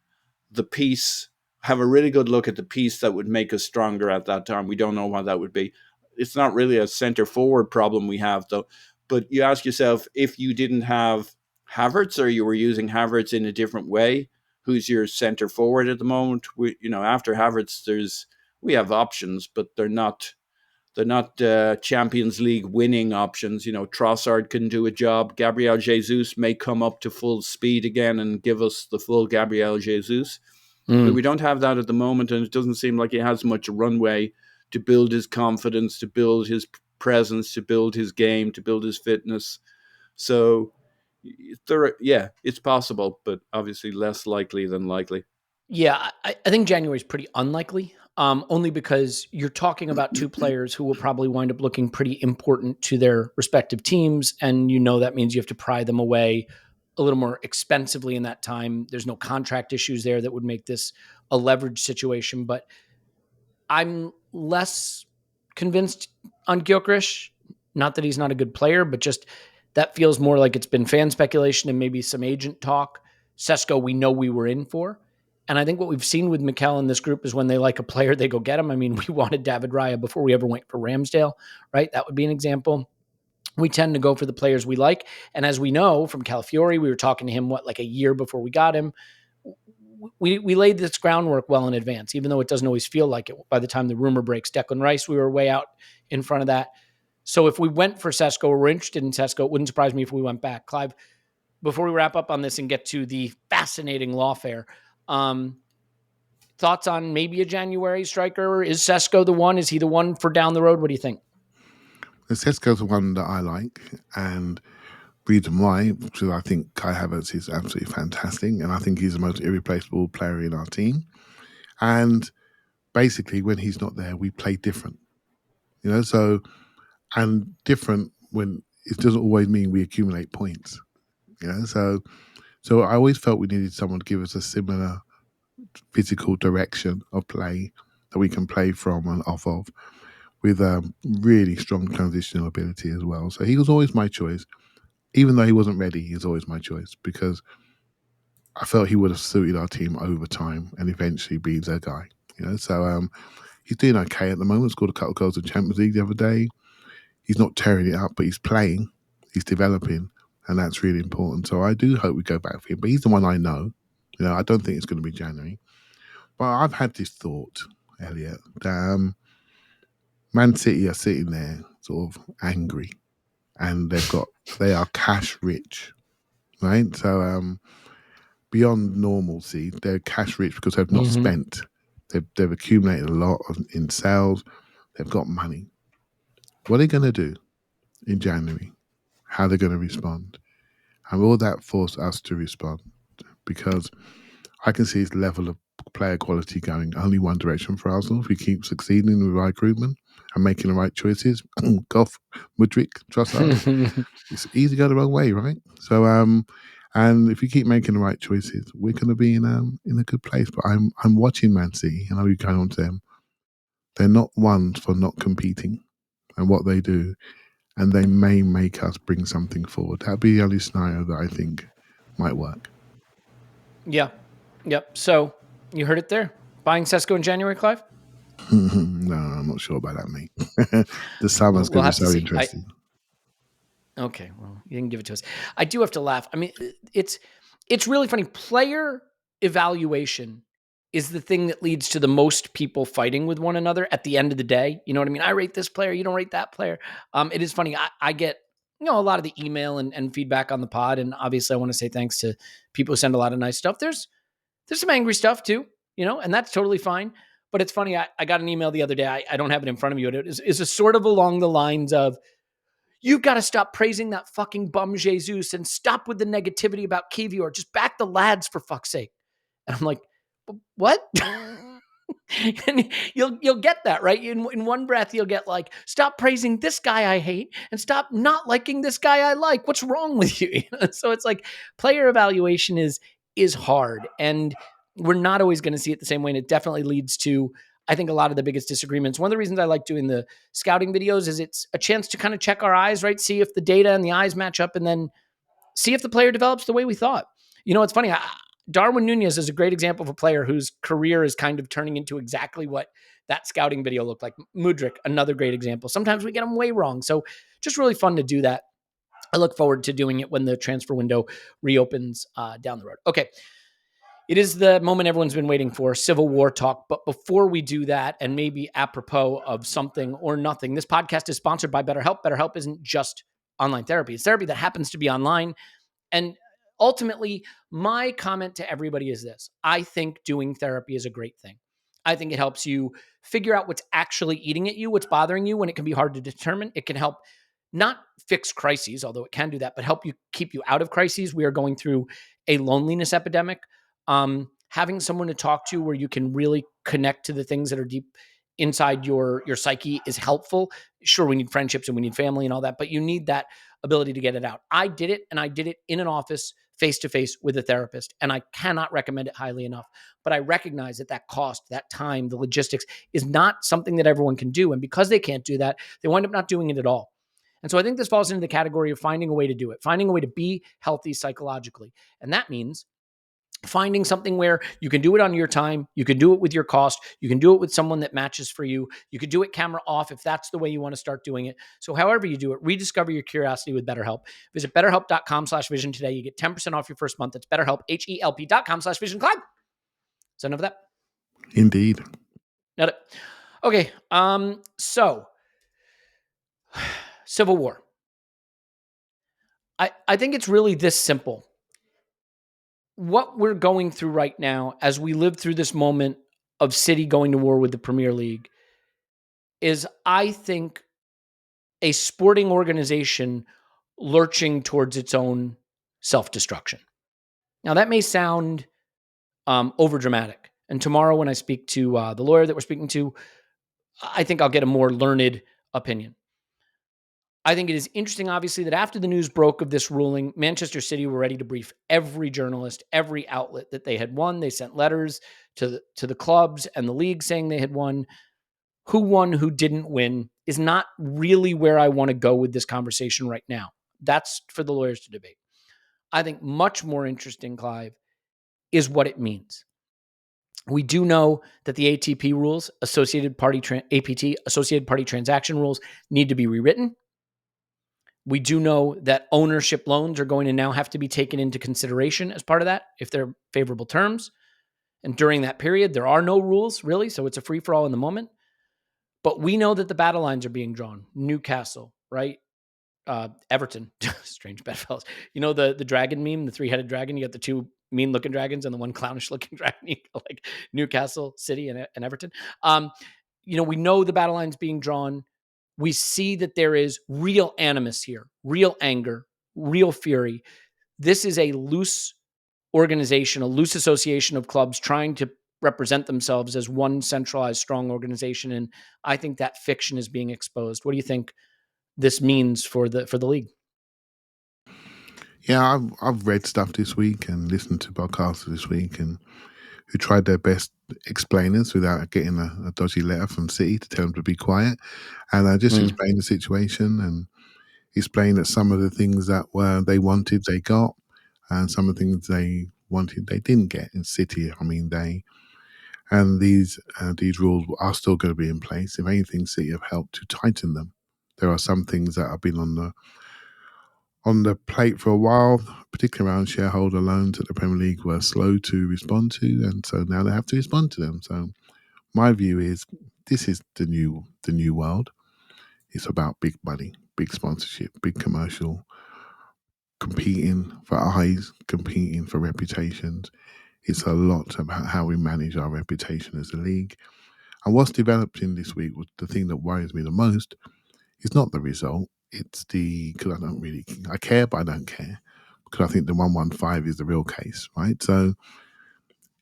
have a really good look at the piece that would make us stronger at that time. We don't know what that would be. It's not really a center forward problem we have though. But you ask yourself, if you didn't have Havertz or you were using Havertz in a different way, who's your center forward at the moment? After Havertz, we have options, but they're not Champions League winning options. Trossard can do a job. Gabriel Jesus may come up to full speed again and give us the full Gabriel Jesus. But we don't have that at the moment, and it doesn't seem like he has much runway to build his confidence, to build his presence, to build his game, to build his fitness. So, it's possible, but obviously less likely than likely. Yeah, I think January is pretty unlikely. Only because you're talking about two players who will probably wind up looking pretty important to their respective teams. And that means you have to pry them away a little more expensively in that time. There's no contract issues there that would make this a leverage situation. But I'm less convinced on Gyökeres. Not that he's not a good player, but just that feels more like it's been fan speculation and maybe some agent talk. Sesko, we know we were in for. And I think what we've seen with Mikel in this group is when they like a player, they go get him. I mean, we wanted David Raya before we ever went for Ramsdale, right? That would be an example. We tend to go for the players we like. And as we know from Calafiori, we were talking to him, like a year before we got him. We laid this groundwork well in advance, even though it doesn't always feel like it. By the time the rumor breaks, Declan Rice, we were way out in front of that. So if we went for Sesko or we're interested in Sesko, it wouldn't surprise me if we went back. Clive, before we wrap up on this and get to the fascinating lawfare, thoughts on maybe a January striker? Is Sesko the one? Is he the one for down the road? What do you think? Sesko's the one that I like, and reason why, because I think Kai Havertz is absolutely fantastic, and I think he's the most irreplaceable player in our team. And basically, when he's not there, we play different. And different when it doesn't always mean we accumulate points. So I always felt we needed someone to give us a similar physical direction of play that we can play from and off of, with really strong transitional ability as well. So he was always my choice. Even though he wasn't ready, he was always my choice because I felt he would have suited our team over time and eventually be their guy. So he's doing okay at the moment. Scored a couple of goals in Champions League the other day. He's not tearing it up, but he's playing. He's developing. And that's really important. So I do hope we go back for him. But he's the one I know. I don't think it's going to be January. But I've had this thought, Elliot, that Man City are sitting there sort of angry. And they are cash rich, right? So beyond normalcy, they're cash rich because they've not spent. They've accumulated a lot in sales. They've got money. What are they going to do in January? How are they going to respond? And will that force us to respond? Because I can see his level of player quality going only one direction for Arsenal if we keep succeeding with recruitment and making the right choices. Goff, Mudryk, Trossard. It's easy to go the wrong way, right? So, And if you keep making the right choices, we're going to be in a good place. But I'm watching Man City, and I'll be going on to them. They're not ones for not competing and what they do, and they may make us bring something forward. That'd be the only scenario that I think might work. Yeah. Yep. So you heard it there. Buying Sesko in January, Clive? No, I'm not sure about that, mate. The summer's going to be so interesting. Okay, well, you didn't give it to us. I do have to laugh. I mean, it's really funny. Player evaluation is the thing that leads to the most people fighting with one another at the end of the day. You know what I mean? I rate this player, you don't rate that player. It is funny. I get a lot of the email and feedback on the pod, and obviously I want to say thanks to people who send a lot of nice stuff. There's some angry stuff too, and that's totally fine. But it's funny. I got an email the other day. I don't have it in front of you. It is a sort of along the lines of, you've got to stop praising that fucking bum Jesus and stop with the negativity about Kivior. Just back the lads, for fuck's sake. And I'm like, what? And you'll get that, right? In one breath, you'll get like, stop praising this guy I hate and stop not liking this guy I like. What's wrong with you? So it's like, player evaluation is hard, and we're not always going to see it the same way. And it definitely leads to, I think, a lot of the biggest disagreements. One of the reasons I like doing the scouting videos is it's a chance to kind of check our eyes, right? See if the data and the eyes match up, and then see if the player develops the way we thought. It's funny. Darwin Nunez is a great example of a player whose career is kind of turning into exactly what that scouting video looked like. Mudryk, another great example. Sometimes we get them way wrong. So just really fun to do that. I look forward to doing it when the transfer window reopens down the road. Okay. It is the moment everyone's been waiting for, Civil War talk. But before we do that, and maybe apropos of something or nothing, this podcast is sponsored by BetterHelp. BetterHelp isn't just online therapy. It's therapy that happens to be online. And ultimately, my comment to everybody is this. I think doing therapy is a great thing. I think it helps you figure out what's actually eating at you, what's bothering you when it can be hard to determine. It can help not fix crises, although it can do that, but help you keep you out of crises. We are going through a loneliness epidemic. Having someone to talk to where you can really connect to the things that are deep inside your psyche is helpful. Sure, we need friendships and we need family and all that, but you need that ability to get it out. I did it, and I did it in an office face-to-face with a therapist, and I cannot recommend it highly enough. But I recognize that cost, that time, the logistics is not something that everyone can do. And because they can't do that, they wind up not doing it at all. And so I think this falls into the category of finding a way to do it, finding a way to be healthy psychologically. And that means finding something where you can do it on your time, you can do it with your cost, you can do it with someone that matches for you, you could do it camera off if that's the way you want to start doing it. So however you do it, rediscover your curiosity with BetterHelp. Visit betterhelp.com/vision today. You get 10% off your first month. It's BetterHelp, HELP.com/vision. Clive, is that enough of that? Indeed. Got it. Okay. So Civil War. I think it's really this simple. What we're going through right now as we live through this moment of City going to war with the Premier League is, I think, a sporting organization lurching towards its own self-destruction. Now, that may sound overdramatic. And tomorrow when I speak to the lawyer that we're speaking to, I think I'll get a more learned opinion. I think it is interesting, obviously, that after the news broke of this ruling, Manchester City were ready to brief every journalist, every outlet that they had won. They sent letters to the clubs and the league saying they had won. Who didn't win is not really where I want to go with this conversation right now. That's for the lawyers to debate. I think much more interesting, Clive, is what it means. We do know that the ATP rules, associated party transaction rules, need to be rewritten. We do know that ownership loans are going to now have to be taken into consideration as part of that if they're favorable terms. And during that period, there are no rules, really, so it's a free-for-all in the moment. But we know that the battle lines are being drawn. Newcastle, right? Everton, strange bedfellows. You know the dragon meme, the three-headed dragon? You got the two mean-looking dragons and the one clownish-looking dragon, like Newcastle, City, and Everton. We know the battle lines being drawn. We see that there is real animus here, real anger, real fury. This is a loose organization, a loose association of clubs trying to represent themselves as one centralized, strong organization. And I think that fiction is being exposed. What do you think this means for the league? Yeah, I've read stuff this week and listened to podcasts this week, and who tried their best explainers without getting a dodgy letter from City to tell them to be quiet, and I just explained the situation and explained that some of the things that they wanted they got, and some of the things they wanted they didn't get in City. I mean, these rules are still going to be in place. If anything, City have helped to tighten them. There are some things that have been on the plate for a while, particularly around shareholder loans that the Premier League were slow to respond to, and so now they have to respond to them. So my view is this is the new world. It's about big money, big sponsorship, big commercial, competing for eyes, competing for reputations. It's a lot about how we manage our reputation as a league. And what's developed in this week, the thing that worries me the most, is not the result. It's because I care, but I don't care. Because I think the 115 is the real case, right? So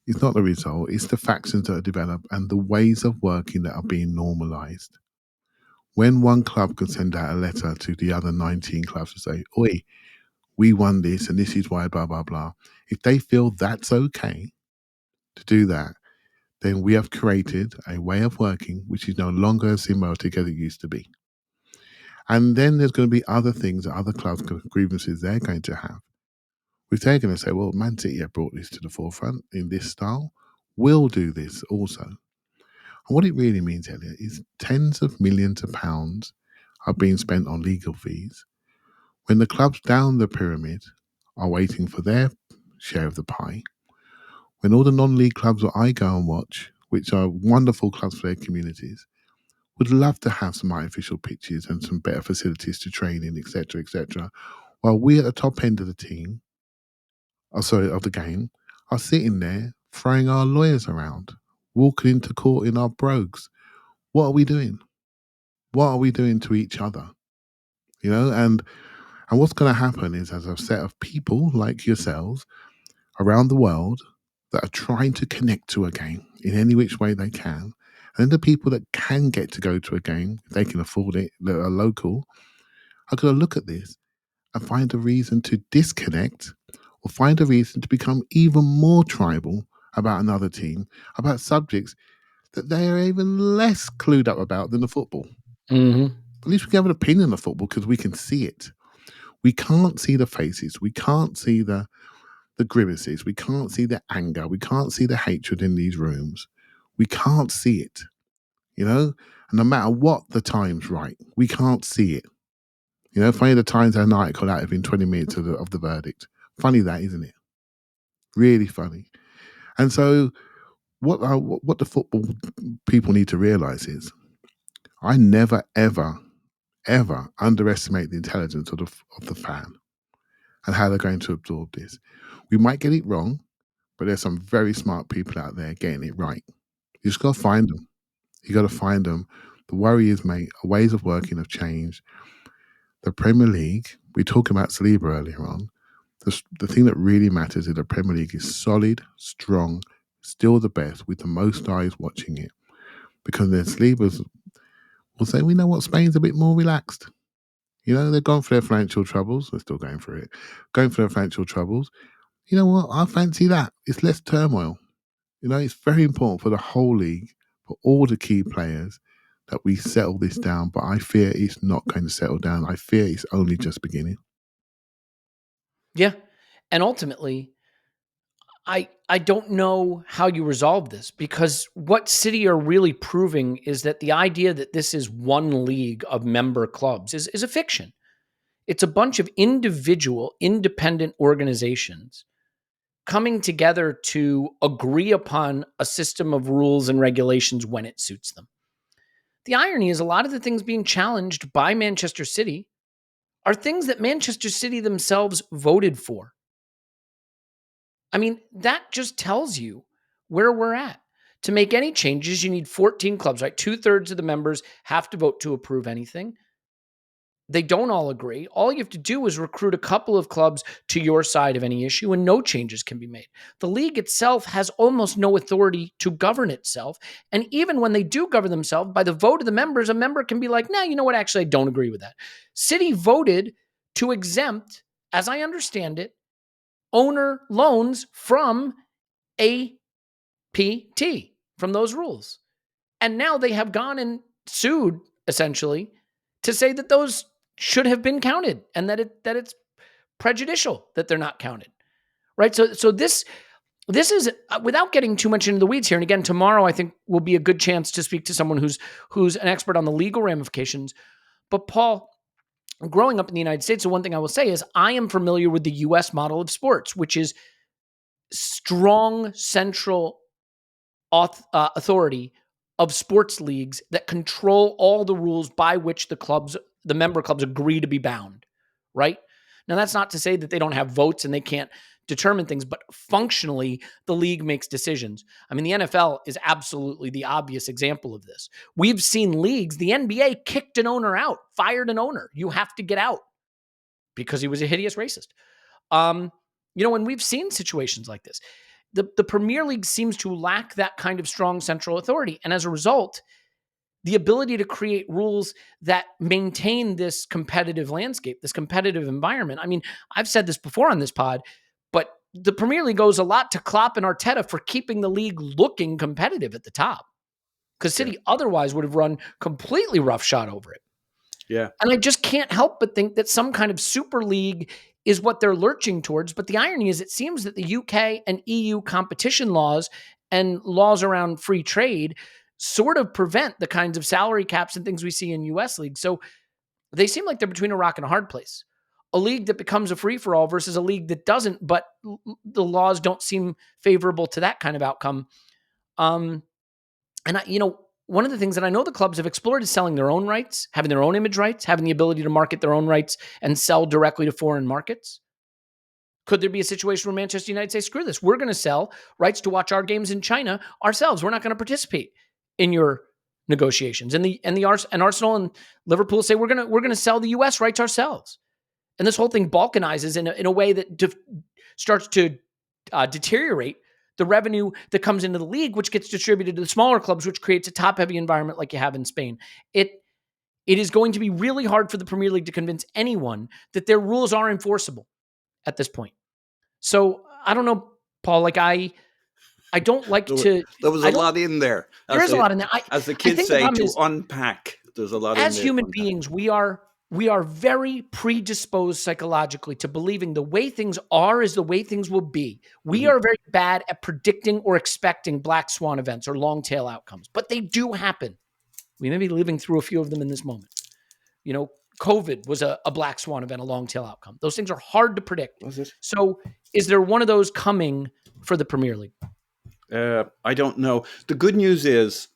it's not the result. It's the factions that are developed and the ways of working that are being normalized. When one club can send out a letter to the other 19 clubs to say, oi, we won this and this is why, blah, blah, blah. If they feel that's okay to do that, then we have created a way of working which is no longer as symbiotic as it used to be. And then there's going to be other things that other clubs, grievances they're going to have, which they're going to say, well, Man City have brought this to the forefront in this style. We'll do this also. And what it really means, Elliot, is tens of millions of pounds are being spent on legal fees when the clubs down the pyramid are waiting for their share of the pie. When all the non-league clubs that I go and watch, which are wonderful clubs for their communities, would love to have some artificial pitches and some better facilities to train in, etc., while we at the top end of the game, are sitting there throwing our lawyers around, walking into court in our brogues. What are we doing? What are we doing to each other? You know, and what's going to happen is, as a set of people like yourselves around the world that are trying to connect to a game in any which way they can, and the people that can get to go to a game, if they can afford it, that are local, are going to look at this and find a reason to disconnect or find a reason to become even more tribal about another team, about subjects that they are even less clued up about than the football. Mm-hmm. At least we can have an opinion of football because we can see it. We can't see the faces. We can't see the grimaces. We can't see the anger. We can't see the hatred in these rooms. We can't see it, you know? And no matter what the Times write, we can't see it. You know, funny the Times had an article out within 20 minutes of the verdict. Funny that, isn't it? Really funny. And so what the football people need to realise is I never, ever, ever underestimate the intelligence of the fan and how they're going to absorb this. We might get it wrong, but there's some very smart people out there getting it right. You just got to find them. You got to find them. The worry is, mate, ways of working have changed. The Premier League, we talked about Saliba earlier on. The thing that really matters is the Premier League is solid, strong, still the best, with the most eyes watching it. Because then Saliba's will say, we know what, Spain's a bit more relaxed. You know, they've gone for their financial troubles. They're still going for it. Going for their financial troubles. You know what? I fancy that. It's less turmoil. You know, it's very important for the whole league, for all the key players, that we settle this down. But I fear it's not going to settle down. I fear it's only just beginning. Yeah. And ultimately, I don't know how you resolve this, because what City are really proving is that the idea that this is one league of member clubs is a fiction. It's a bunch of individual, independent organizations coming together to agree upon a system of rules and regulations when it suits them. The irony is a lot of the things being challenged by Manchester City are things that Manchester City themselves voted for. I mean, that just tells you where we're at. To make any changes, you need 14 clubs, right? 2/3 of the members have to vote to approve anything. They don't all agree. All you have to do is recruit a couple of clubs to your side of any issue, and no changes can be made. The league itself has almost no authority to govern itself. And even when they do govern themselves by the vote of the members, a member can be like, nah, you know what? Actually, I don't agree with that. City voted to exempt as I understand it, owner loans from APT, from those rules. And now they have gone and sued, essentially, to say that those should have been counted and that it's prejudicial that they're not counted, right? So this is, without getting too much into the weeds here, and again, tomorrow I think will be a good chance to speak to someone who's an expert on the legal ramifications. But Paul, growing up in the United States, the one thing I will say is I am familiar with the U.S. model of sports, which is strong central authority of sports leagues that control all the rules by which the member clubs agree to be bound, right? Now, that's not to say that they don't have votes and they can't determine things, but functionally, the league makes decisions. I mean, the NFL is absolutely the obvious example of this. We've seen leagues, the NBA kicked an owner out, fired an owner. You have to get out because he was a hideous racist. And we've seen situations like this. The Premier League seems to lack that kind of strong central authority. And as a result, the ability to create rules that maintain this competitive landscape, this competitive environment. I mean, I've said this before on this pod, but the Premier League owes a lot to Klopp and Arteta for keeping the league looking competitive at the top. Because City otherwise would have run completely roughshod over it. Yeah. And I just can't help but think that some kind of super league is what they're lurching towards. But the irony is it seems that the UK and EU competition laws and laws around free trade sort of prevent the kinds of salary caps and things we see in US leagues. So they seem like they're between a rock and a hard place. A league that becomes a free-for-all versus a league that doesn't, but the laws don't seem favorable to that kind of outcome. One of the things that I know the clubs have explored is selling their own rights, having their own image rights, having the ability to market their own rights and sell directly to foreign markets. Could there be a situation where Manchester United say, screw this, we're going to sell rights to watch our games in China ourselves. We're not going to participate in your negotiations. And Arsenal and Liverpool say we're going to sell the US rights ourselves. And this whole thing balkanizes in a way that starts to deteriorate the revenue that comes into the league, which gets distributed to the smaller clubs, which creates a top-heavy environment like you have in Spain. It is going to be really hard for the Premier League to convince anyone that their rules are enforceable at this point. So I don't know, Paul. Like I don't like to. There was a lot in there. There is a lot in there. As the kids say, to unpack. There's a lot in there. As human beings, we are very predisposed psychologically to believing the way things are is the way things will be. We are very bad at predicting or expecting black swan events or long tail outcomes, but they do happen. We may be living through a few of them in this moment. COVID was a black swan event, a long tail outcome. Those things are hard to predict. So is there one of those coming for the Premier League? I don't know. The good news is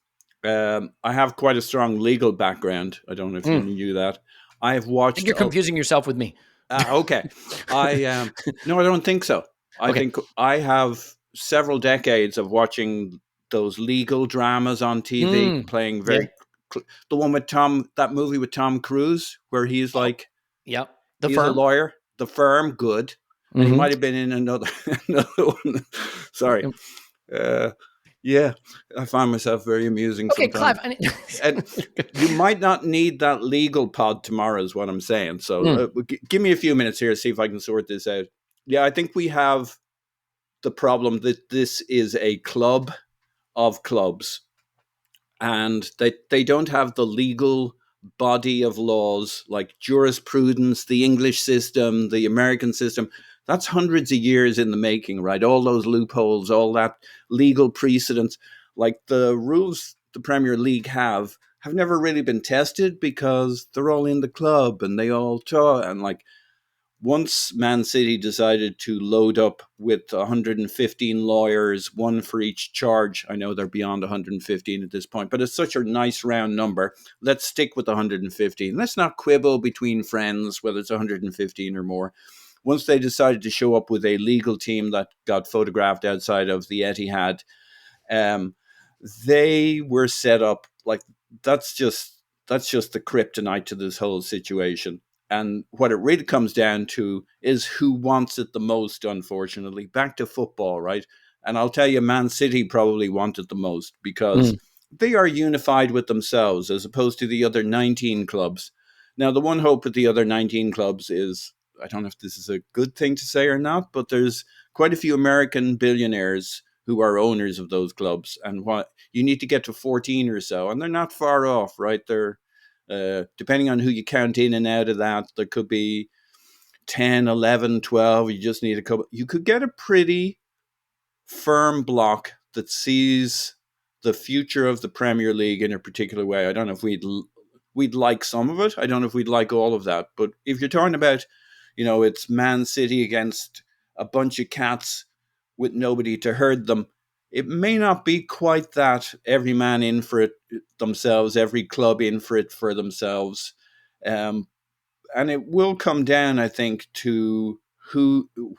I have quite a strong legal background. I don't know if you knew that. I have watched. I think you're confusing yourself with me. Okay. No, I don't think so. I think I have several decades of watching those legal dramas on TV, playing the one with that movie with Tom Cruise, where he's like, he's a lawyer. The Firm, good. And he might have been in another one. Sorry. I find myself very amusing. Okay, sometimes. Clive. And you might not need that legal pod tomorrow is what I'm saying. So give me a few minutes here to see if I can sort this out. Yeah, I think we have the problem that this is a club of clubs. And they don't have the legal body of laws like jurisprudence, the English system, the American system. That's hundreds of years in the making, right? All those loopholes, all that legal precedence. Like the rules the Premier League have never really been tested because they're all in the club and they all talk. And like once Man City decided to load up with 115 lawyers, one for each charge. I know they're beyond 115 at this point, but it's such a nice round number. Let's stick with 115. Let's not quibble between friends whether it's 115 or more. Once they decided to show up with a legal team that got photographed outside of the Etihad, they were set up like that's just the kryptonite to this whole situation. And what it really comes down to is who wants it the most, unfortunately. Back to football, right? And I'll tell you, Man City probably want it the most because they are unified with themselves as opposed to the other 19 clubs. Now, the one hope with the other 19 clubs is I don't know if this is a good thing to say or not, but there's quite a few American billionaires who are owners of those clubs, and what you need to get to 14 or so, and they're not far off, right? They're depending on who you count in and out of that, there could be 10, 11, 12. You just need a couple. You could get a pretty firm block that sees the future of the Premier League in a particular way. I don't know if we'd like some of it. I don't know if we'd like all of that. But if you're talking about, it's Man City against a bunch of cats with nobody to herd them, it may not be quite that. Every man in for it themselves, every club in for it for themselves. And it will come down, I think, to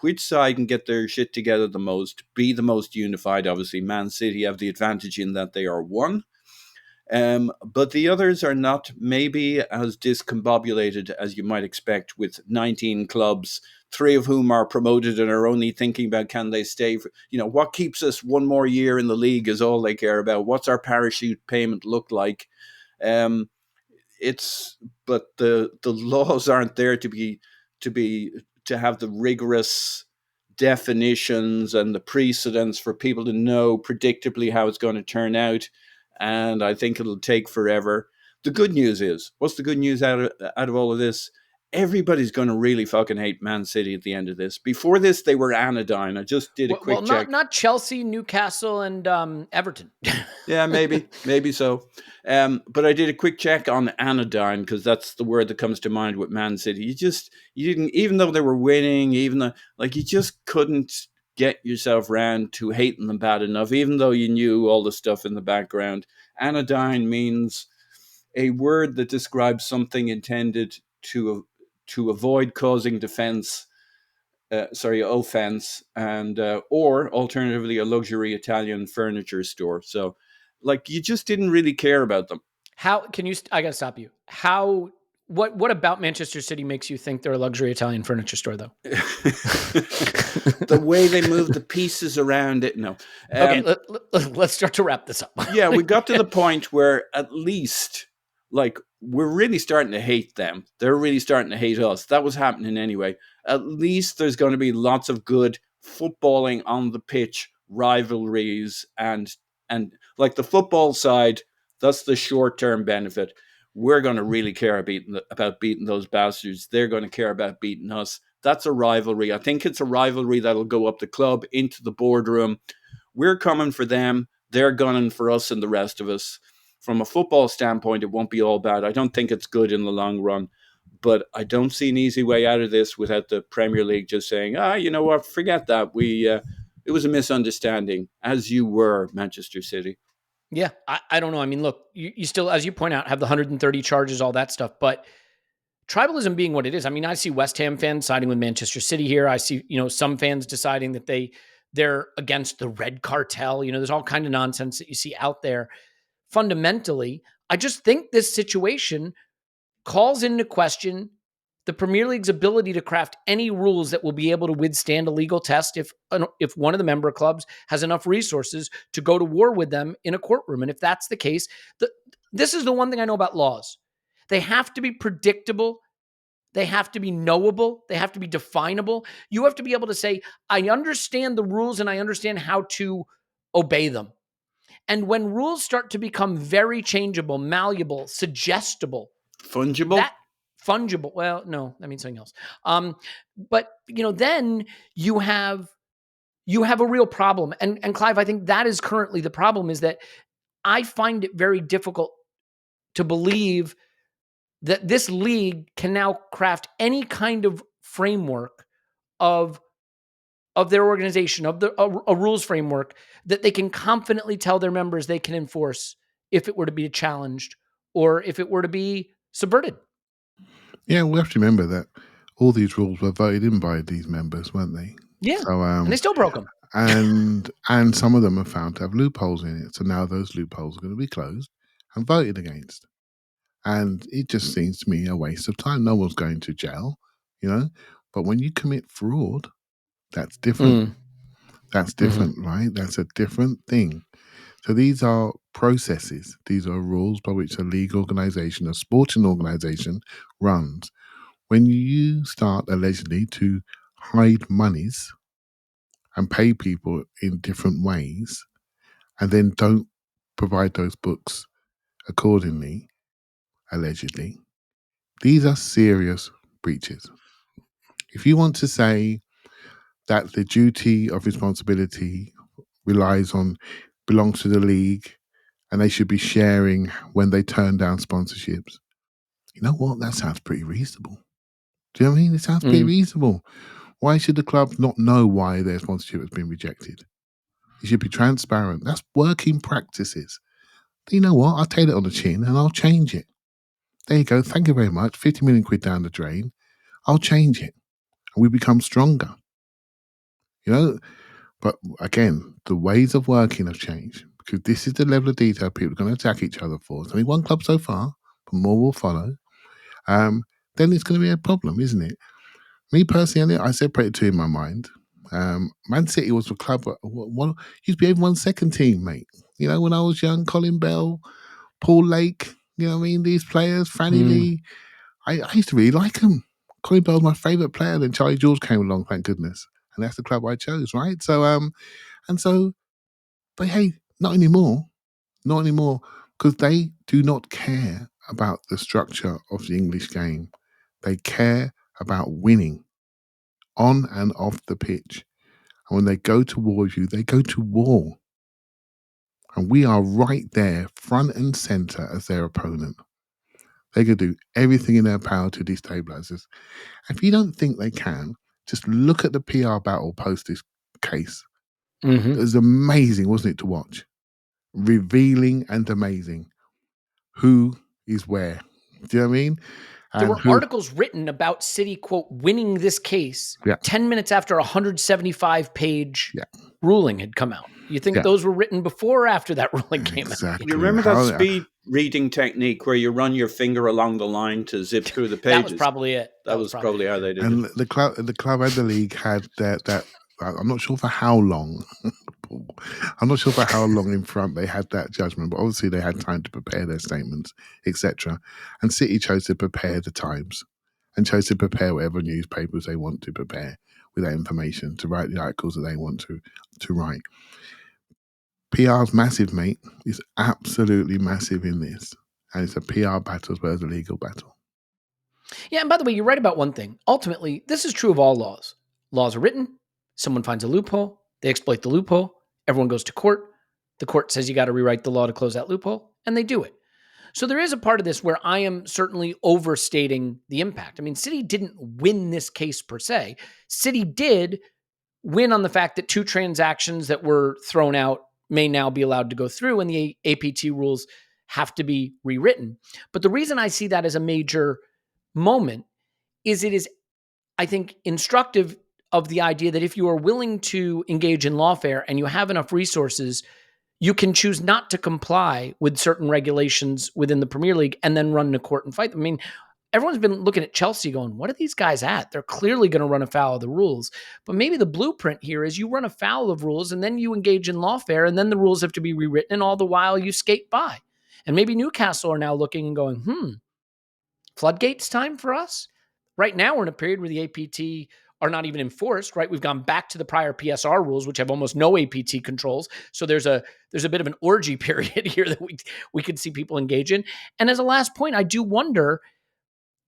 which side can get their shit together the most, be the most unified. Obviously, Man City have the advantage in that they are one. But the others are not maybe as discombobulated as you might expect, with 19 clubs, 3 of whom are promoted and are only thinking about can they stay. What keeps us one more year in the league is all they care about. What's our parachute payment look like? But the laws aren't there to have the rigorous definitions and the precedents for people to know predictably how it's going to turn out. And I think it'll take forever. The good news is, what's the good news out of all of this? Everybody's going to really fucking hate Man City at the end of this. Before this, they were anodyne. I just did a quick check. Not Chelsea, Newcastle, and Everton. Yeah, maybe so. But I did a quick check on anodyne, because that's the word that comes to mind with Man City. You didn't, even though they were winning, you just couldn't get yourself round to hating them bad enough, even though you knew all the stuff in the background. Anodyne means a word that describes something intended to avoid causing offense, and or alternatively a luxury Italian furniture store. So, you just didn't really care about them. How can you? I gotta stop you. What about Manchester City makes you think they're a luxury Italian furniture store, though? The way they move the pieces around it. No. Okay, let's start to wrap this up. Yeah, we got to the point where at least, we're really starting to hate them. They're really starting to hate us. That was happening anyway. At least there's going to be lots of good footballing on the pitch, rivalries, and the football side, that's the short-term benefit. We're going to really care about beating those bastards. They're going to care about beating us. That's a rivalry. I think it's a rivalry that'll go up the club into the boardroom. We're coming for them. They're gunning for us and the rest of us. From a football standpoint, it won't be all bad. I don't think it's good in the long run. But I don't see an easy way out of this without the Premier League just saying, you know what, forget that. It was a misunderstanding, as you were, Manchester City. Yeah, I don't know. I mean, look, you still, as you point out, have the 130 charges, all that stuff. But tribalism being what it is, I mean, I see West Ham fans siding with Manchester City here. I see, some fans deciding that they're against the red cartel. There's all kind of nonsense that you see out there. Fundamentally, I just think this situation calls into question the Premier League's ability to craft any rules that will be able to withstand a legal test if one of the member clubs has enough resources to go to war with them in a courtroom. And if that's the case, this is the one thing I know about laws. They have to be predictable. They have to be knowable. They have to be definable. You have to be able to say, I understand the rules and I understand how to obey them. And when rules start to become very changeable, malleable, suggestible, fungible, well, no, that means something else. But then you have a real problem. And Clive, I think that is currently the problem, is that I find it very difficult to believe that this league can now craft any kind of framework of their organization, of a rules framework that they can confidently tell their members they can enforce if it were to be challenged or if it were to be subverted. Yeah, we have to remember that all these rules were voted in by these members, weren't they? Yeah, so, and they still broke them. And some of them are found to have loopholes in it. So now those loopholes are going to be closed and voted against. And it just seems to me a waste of time. No one's going to jail, But when you commit fraud, that's different. That's different, right? That's a different thing. So these are processes. These are rules by which a league organization, a sporting organization runs. when you start allegedly to hide monies and pay people in different ways and then don't provide those books accordingly, allegedly, these are serious breaches. If you want to say that the duty of responsibility belongs to the league and they should be sharing when they turn down sponsorships, you know what? That sounds pretty reasonable. Do you know what I mean? It sounds pretty reasonable. Why should the club not know why their sponsorship has been rejected? It should be transparent. That's working practices. You know what? I'll take it on the chin and I'll change it. There you go. Thank you very much. 50 million quid down the drain. I'll change it. And we become stronger. You know? But again, the ways of working have changed because this is the level of detail people are going to attack each other for. It's only one club so far, but more will follow. Then it's going to be a problem, isn't it? Me personally, I separated two in my mind. Man City was the club used to be everyone's second team, mate. You know, when I was young, Colin Bell, Paul Lake, you know what I mean? These players, Fanny Lee, I used to really like them. Colin Bell was my favourite player. Then Charlie George came along, thank goodness. And that's the club I chose, right? So, but hey, not anymore. Not anymore. Because they do not care about the structure of the English game. They care about winning on and off the pitch. And when they go to war with you, they go to war. And we are right there, front and centre as their opponent. They can do everything in their power to destabilise us. If you don't think they can, just look at the PR battle post this case. It was amazing, wasn't it, to watch? Revealing and amazing. Who is where? Do you know what I mean? There were articles written about City, quote, winning this case 10 minutes after a 175-page ruling had come out. You think those were written before or after that ruling came out? You remember that speed reading technique where you run your finger along the line to zip through the pages? That was probably it. That was probably how they did and it. The club and the league had that. I'm not sure for how long. I'm not sure for how long in front they had that judgment, but obviously they had time to prepare their statements, etc. And City chose to prepare the Times and chose to prepare whatever newspapers they want to prepare with that information to write the articles that they want to write. PR's massive, mate. It's absolutely massive in this. And it's a PR battle as well as a legal battle. Yeah, and by the way, you're right about one thing. Ultimately, this is true of all laws. Laws are written. Someone finds a loophole. They exploit the loophole. Everyone goes to court. The court says you got to rewrite the law to close that loophole, and they do it. So there is a part of this where I am certainly overstating the impact. I mean, City didn't win this case per se. City did win on the fact that two transactions that were thrown out may now be allowed to go through, and the APT rules have to be rewritten. But the reason I see that as a major moment is it is, I think, instructive of the idea that if you are willing to engage in lawfare and you have enough resources, you can choose not to comply with certain regulations within the Premier League and then run to court and fight them. I mean, everyone's been looking at Chelsea going, what are these guys at? They're clearly going to run afoul of the rules. But maybe the blueprint here is you run afoul of rules and then you engage in lawfare and then the rules have to be rewritten and all the while you skate by. And maybe Newcastle are now looking and going, floodgates time for us? Right now we're in a period where the APT are not even enforced, right? We've gone back to the prior PSR rules, which have almost no APT controls. So there's a bit of an orgy period here that we could see people engage in. And as a last point, I do wonder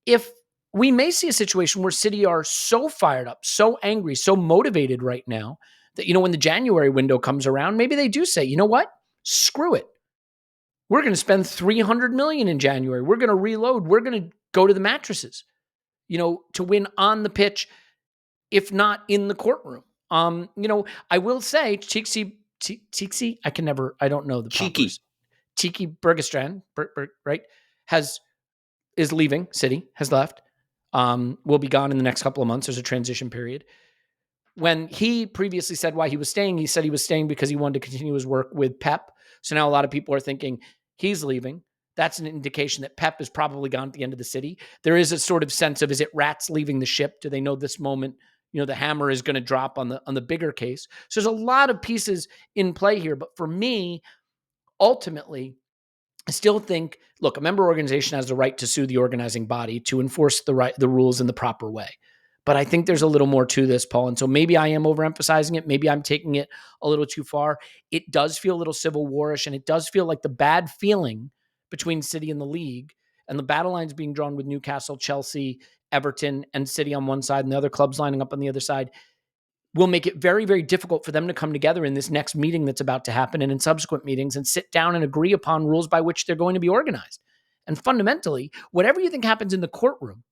if we may see a situation where City are so fired up, so angry, so motivated right now that, when the January window comes around, maybe they do say, you know what? Screw it. We're going to spend $300 million in January. We're going to reload. We're going to go to the mattresses, to win on the pitch, if not in the courtroom. I will say Txiki, I don't know the Txiki Bergestrand, right, is leaving City, has left, will be gone in the next couple of months. There's a transition period. When he previously said why he was staying, he said he was staying because he wanted to continue his work with Pep. So now a lot of people are thinking he's leaving. That's an indication that Pep is probably gone at the end of the City. There is a sort of sense of, is it rats leaving the ship? Do they know this moment, the hammer is going to drop on the bigger case? So there's a lot of pieces in play here. But for me, ultimately, I still think, look, a member organization has the right to sue the organizing body to enforce the rules in the proper way. But I think there's a little more to this, Paul. And so maybe I am overemphasizing it. Maybe I'm taking it a little too far. It does feel a little Civil War-ish, and it does feel like the bad feeling between City and the league and the battle lines being drawn with Newcastle, Chelsea, Everton, and City on one side and the other clubs lining up on the other side will make it very, very difficult for them to come together in this next meeting that's about to happen and in subsequent meetings and sit down and agree upon rules by which they're going to be organized. And fundamentally, whatever you think happens in the courtroom,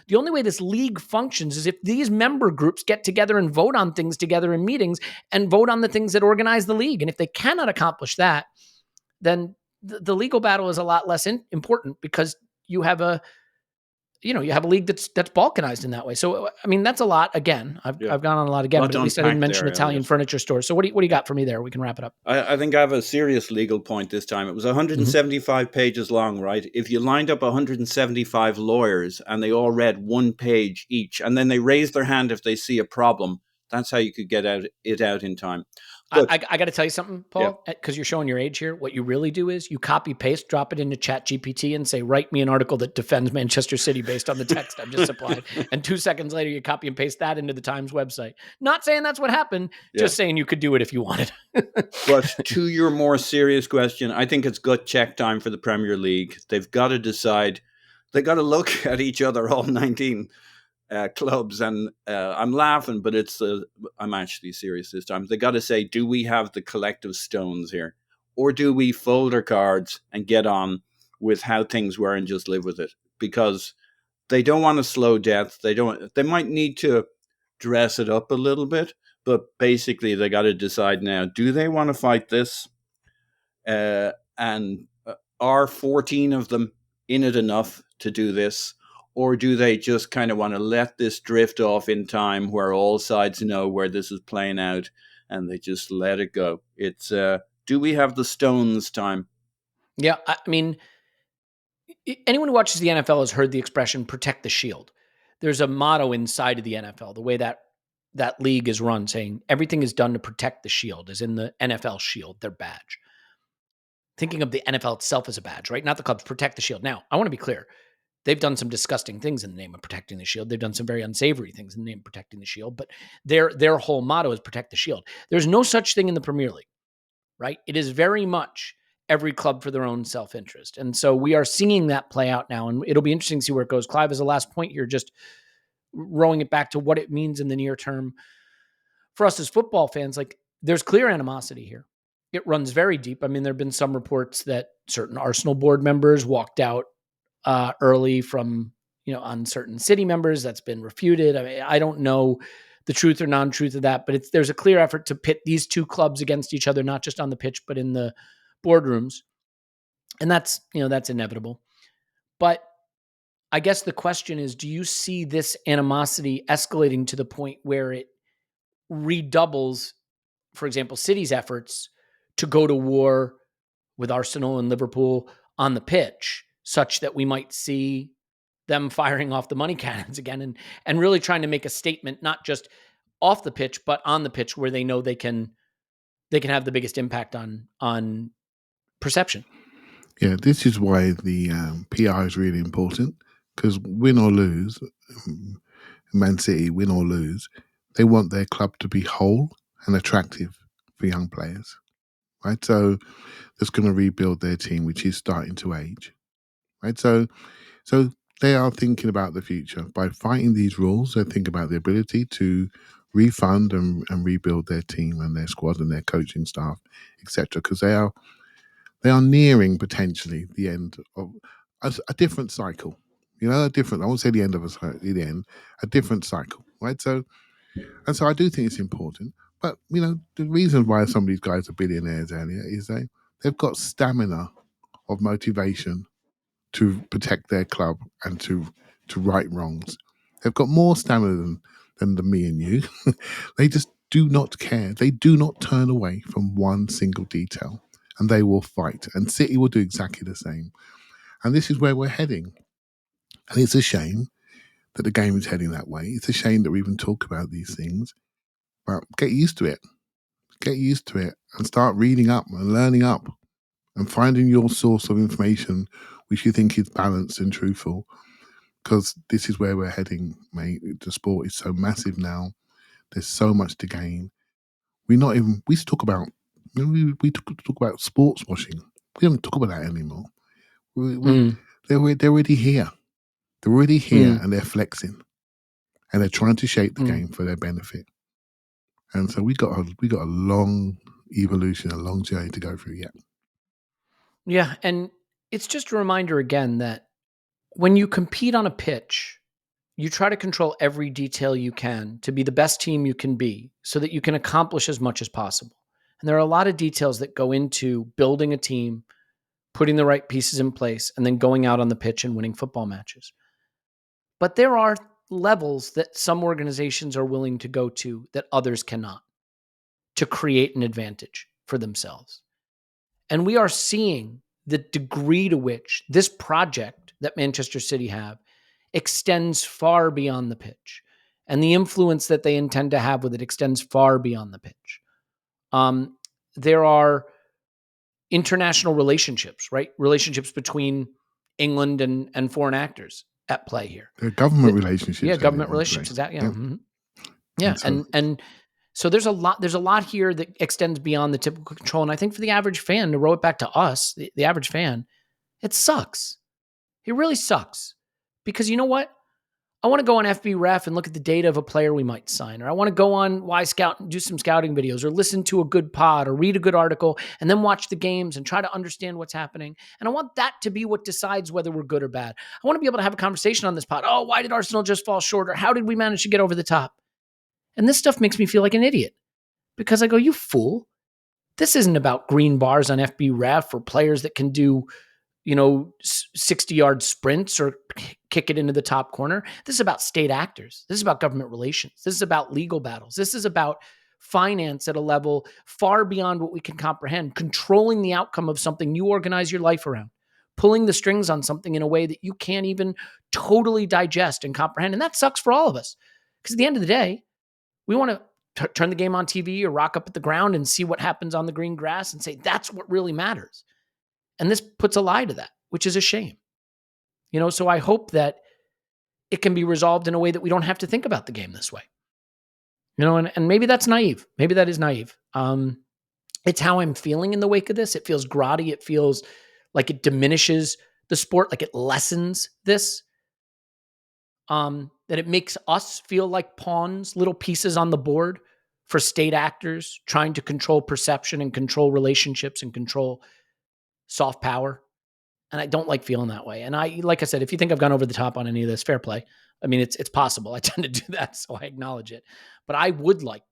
the only way this league functions is if these member groups get together and vote on things together in meetings and vote on the things that organize the league. And if they cannot accomplish that, then the legal battle is a lot less important because you have a league that's balkanized in that way. So, I mean, that's a lot. Again, I've gone on a lot again, but at least I didn't mention Italian furniture stores. So what do you got for me there? We can wrap it up. I think I have a serious legal point this time. It was 175 pages long, right? If you lined up 175 lawyers and they all read one page each, and then they raise their hand if they see a problem, that's how you could get it out in time. But I got to tell you something, Paul, because you're showing your age here. What you really do is you copy paste, drop it into ChatGPT and say, write me an article that defends Manchester City based on the text I've just supplied. And 2 seconds later, you copy and paste that into the Times website. Not saying that's what happened, just saying you could do it if you wanted. But to your more serious question, I think it's gut check time for the Premier League. They've got to decide. They've got to look at each other, all 19 clubs, and I'm laughing, but I'm actually serious this time. They got to say, do we have the collective stones here, or do we fold our cards and get on with how things were and just live with it? Because they don't want a slow death. They might need to dress it up a little bit, but basically they got to decide now: do they want to fight this? And are 14 of them in it enough to do this? Or do they just kind of want to let this drift off in time where all sides know where this is playing out and they just let it go? It's, do we have the stones time? Yeah, I mean, anyone who watches the NFL has heard the expression protect the shield. There's a motto inside of the NFL, the way that league is run, saying everything is done to protect the shield, as in the NFL shield, their badge. Thinking of the NFL itself as a badge, right? Not the clubs, protect the shield. Now, I want to be clear. They've done some disgusting things in the name of protecting the shield. They've done some very unsavory things in the name of protecting the shield, but their whole motto is protect the shield. There's no such thing in the Premier League, right? It is very much every club for their own self-interest. And so we are seeing that play out now, and it'll be interesting to see where it goes. Clive, as a last point here, just rowing it back to what it means in the near term for us as football fans, like there's clear animosity here. It runs very deep. I mean, there have been some reports that certain Arsenal board members walked out early from, on certain City members. That's been refuted. I mean, I don't know the truth or non-truth of that, but there's a clear effort to pit these two clubs against each other, not just on the pitch, but in the boardrooms. And that's inevitable. But I guess the question is, do you see this animosity escalating to the point where it redoubles, for example, City's efforts to go to war with Arsenal and Liverpool on the pitch, such that we might see them firing off the money cannons again and really trying to make a statement, not just off the pitch, but on the pitch, where they know they can have the biggest impact on perception? Yeah, this is why the PR is really important, because win or lose, Man City, win or lose, they want their club to be whole and attractive for young players, right? So that's going to rebuild their team, which is starting to age, right? So they are thinking about the future. By fighting these rules, they think about the ability to refund and rebuild their team and their squad and their coaching staff, etc. Because they are nearing potentially the end of a different cycle. I won't say the end of a different cycle, right? So I do think it's important. But, the reason why some of these guys are billionaires, Elliot, is they've got stamina of motivation to protect their club and to right wrongs. They've got more stamina than me and you. They just do not care. They do not turn away from one single detail, and they will fight. And City will do exactly the same. And this is where we're heading. And it's a shame that the game is heading that way. It's a shame that we even talk about these things. But get used to it. Get used to it and start reading up and learning up and finding your source of information which you think is balanced and truthful, because this is where we're heading, mate. The sport is so massive now. There's so much to gain. We talk about sports washing. We don't talk about that anymore. They're already here. They're already here, and they're flexing, and they're trying to shape the game for their benefit. And so we got a long evolution, a long journey to go through yet. Yeah, and it's just a reminder again that when you compete on a pitch, you try to control every detail you can to be the best team you can be so that you can accomplish as much as possible. And there are a lot of details that go into building a team, putting the right pieces in place, and then going out on the pitch and winning football matches. But there are levels that some organizations are willing to go to that others cannot, to create an advantage for themselves. And we are seeing the degree to which this project that Manchester City have extends far beyond the pitch. And the influence that they intend to have with it extends far beyond the pitch. There are international relationships, right? Relationships between England and foreign actors at play here. They're government relationships. Yeah, government relationships. Exactly. Yeah. Mm-hmm. Yeah. And so there's a lot here that extends beyond the typical control. And I think for the average fan, to row it back to us, the average fan, it sucks. It really sucks. Because you know what? I want to go on FB Ref and look at the data of a player we might sign, or I want to go on Y Scout and do some scouting videos, or listen to a good pod, or read a good article, and then watch the games and try to understand what's happening. And I want that to be what decides whether we're good or bad. I want to be able to have a conversation on this pod. Oh, why did Arsenal just fall short? Or how did we manage to get over the top? And this stuff makes me feel like an idiot because I go, you fool. This isn't about green bars on FB Ref or players that can do 60-yard sprints or kick it into the top corner. This is about state actors. This is about government relations. This is about legal battles. This is about finance at a level far beyond what we can comprehend, controlling the outcome of something you organize your life around, pulling the strings on something in a way that you can't even totally digest and comprehend. And that sucks for all of us because at the end of the day, we want to turn the game on TV or rock up at the ground and see what happens on the green grass and say, that's what really matters. And this puts a lie to that, which is a shame. So I hope that it can be resolved in a way that we don't have to think about the game this way. And maybe that's naive. Maybe that is naive. It's how I'm feeling in the wake of this. It feels grotty. It feels like it diminishes the sport, like it lessens this. That it makes us feel like pawns, little pieces on the board for state actors trying to control perception and control relationships and control soft power. And I don't like feeling that way. And like I said, if you think I've gone over the top on any of this, fair play. I mean, it's possible. I tend to do that, so I acknowledge it. But I would like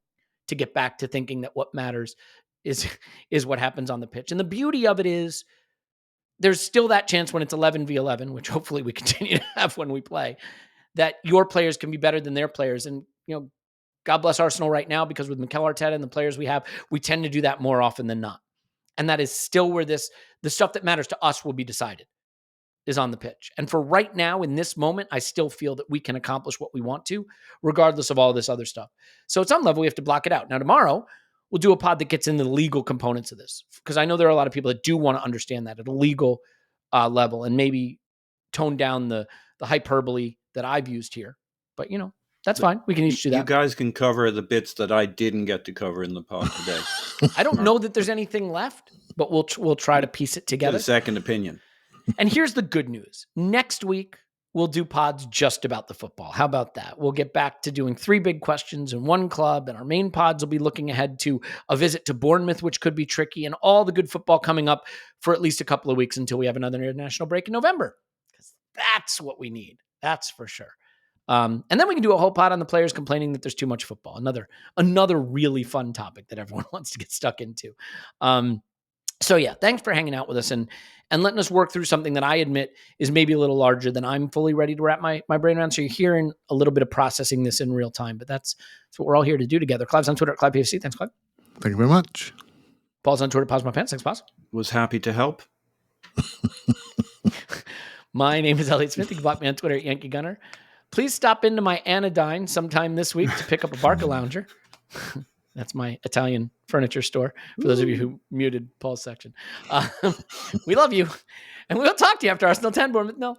to get back to thinking that what matters is what happens on the pitch. And the beauty of it is there's still that chance when it's 11v11, which hopefully we continue to have when we play, that your players can be better than their players. And, God bless Arsenal right now, because with Mikel Arteta and the players we have, we tend to do that more often than not. And that is still where the stuff that matters to us will be decided, is on the pitch. And for right now, in this moment, I still feel that we can accomplish what we want to, regardless of all this other stuff. So at some level, we have to block it out. Now, tomorrow, we'll do a pod that gets into the legal components of this, because I know there are a lot of people that do want to understand that at a legal level and maybe tone down the hyperbole that I've used here. But, that's fine. We can each do that. You guys can cover the bits that I didn't get to cover in the pod today. I don't know that there's anything left, but we'll try to piece it together. Get a second opinion. And here's the good news. Next week, we'll do pods just about the football. How about that? We'll get back to doing 3 big questions in one club, and our main pods will be looking ahead to a visit to Bournemouth, which could be tricky, and all the good football coming up for at least a couple of weeks until we have another international break in November. Because that's what we need. That's for sure. And then we can do a whole pod on the players complaining that there's too much football. Another really fun topic that everyone wants to get stuck into. So yeah, thanks for hanging out with us and letting us work through something that I admit is maybe a little larger than I'm fully ready to wrap my brain around. So you're hearing a little bit of processing this in real time, but that's what we're all here to do together. Clive's on Twitter at ClivePFC. Thanks, Clive. Thank you very much. Paul's on Twitter, Pause My Pants. Thanks, Pause. Was happy to help. My name is Elliot Smith. You can block me on Twitter at Yankee Gunner. Please stop into my Anodyne sometime this week to pick up a Barca Lounger. That's my Italian furniture store, for those of you who muted Paul's section. We love you. And we'll talk to you after Arsenal 10, Bournemouth. No.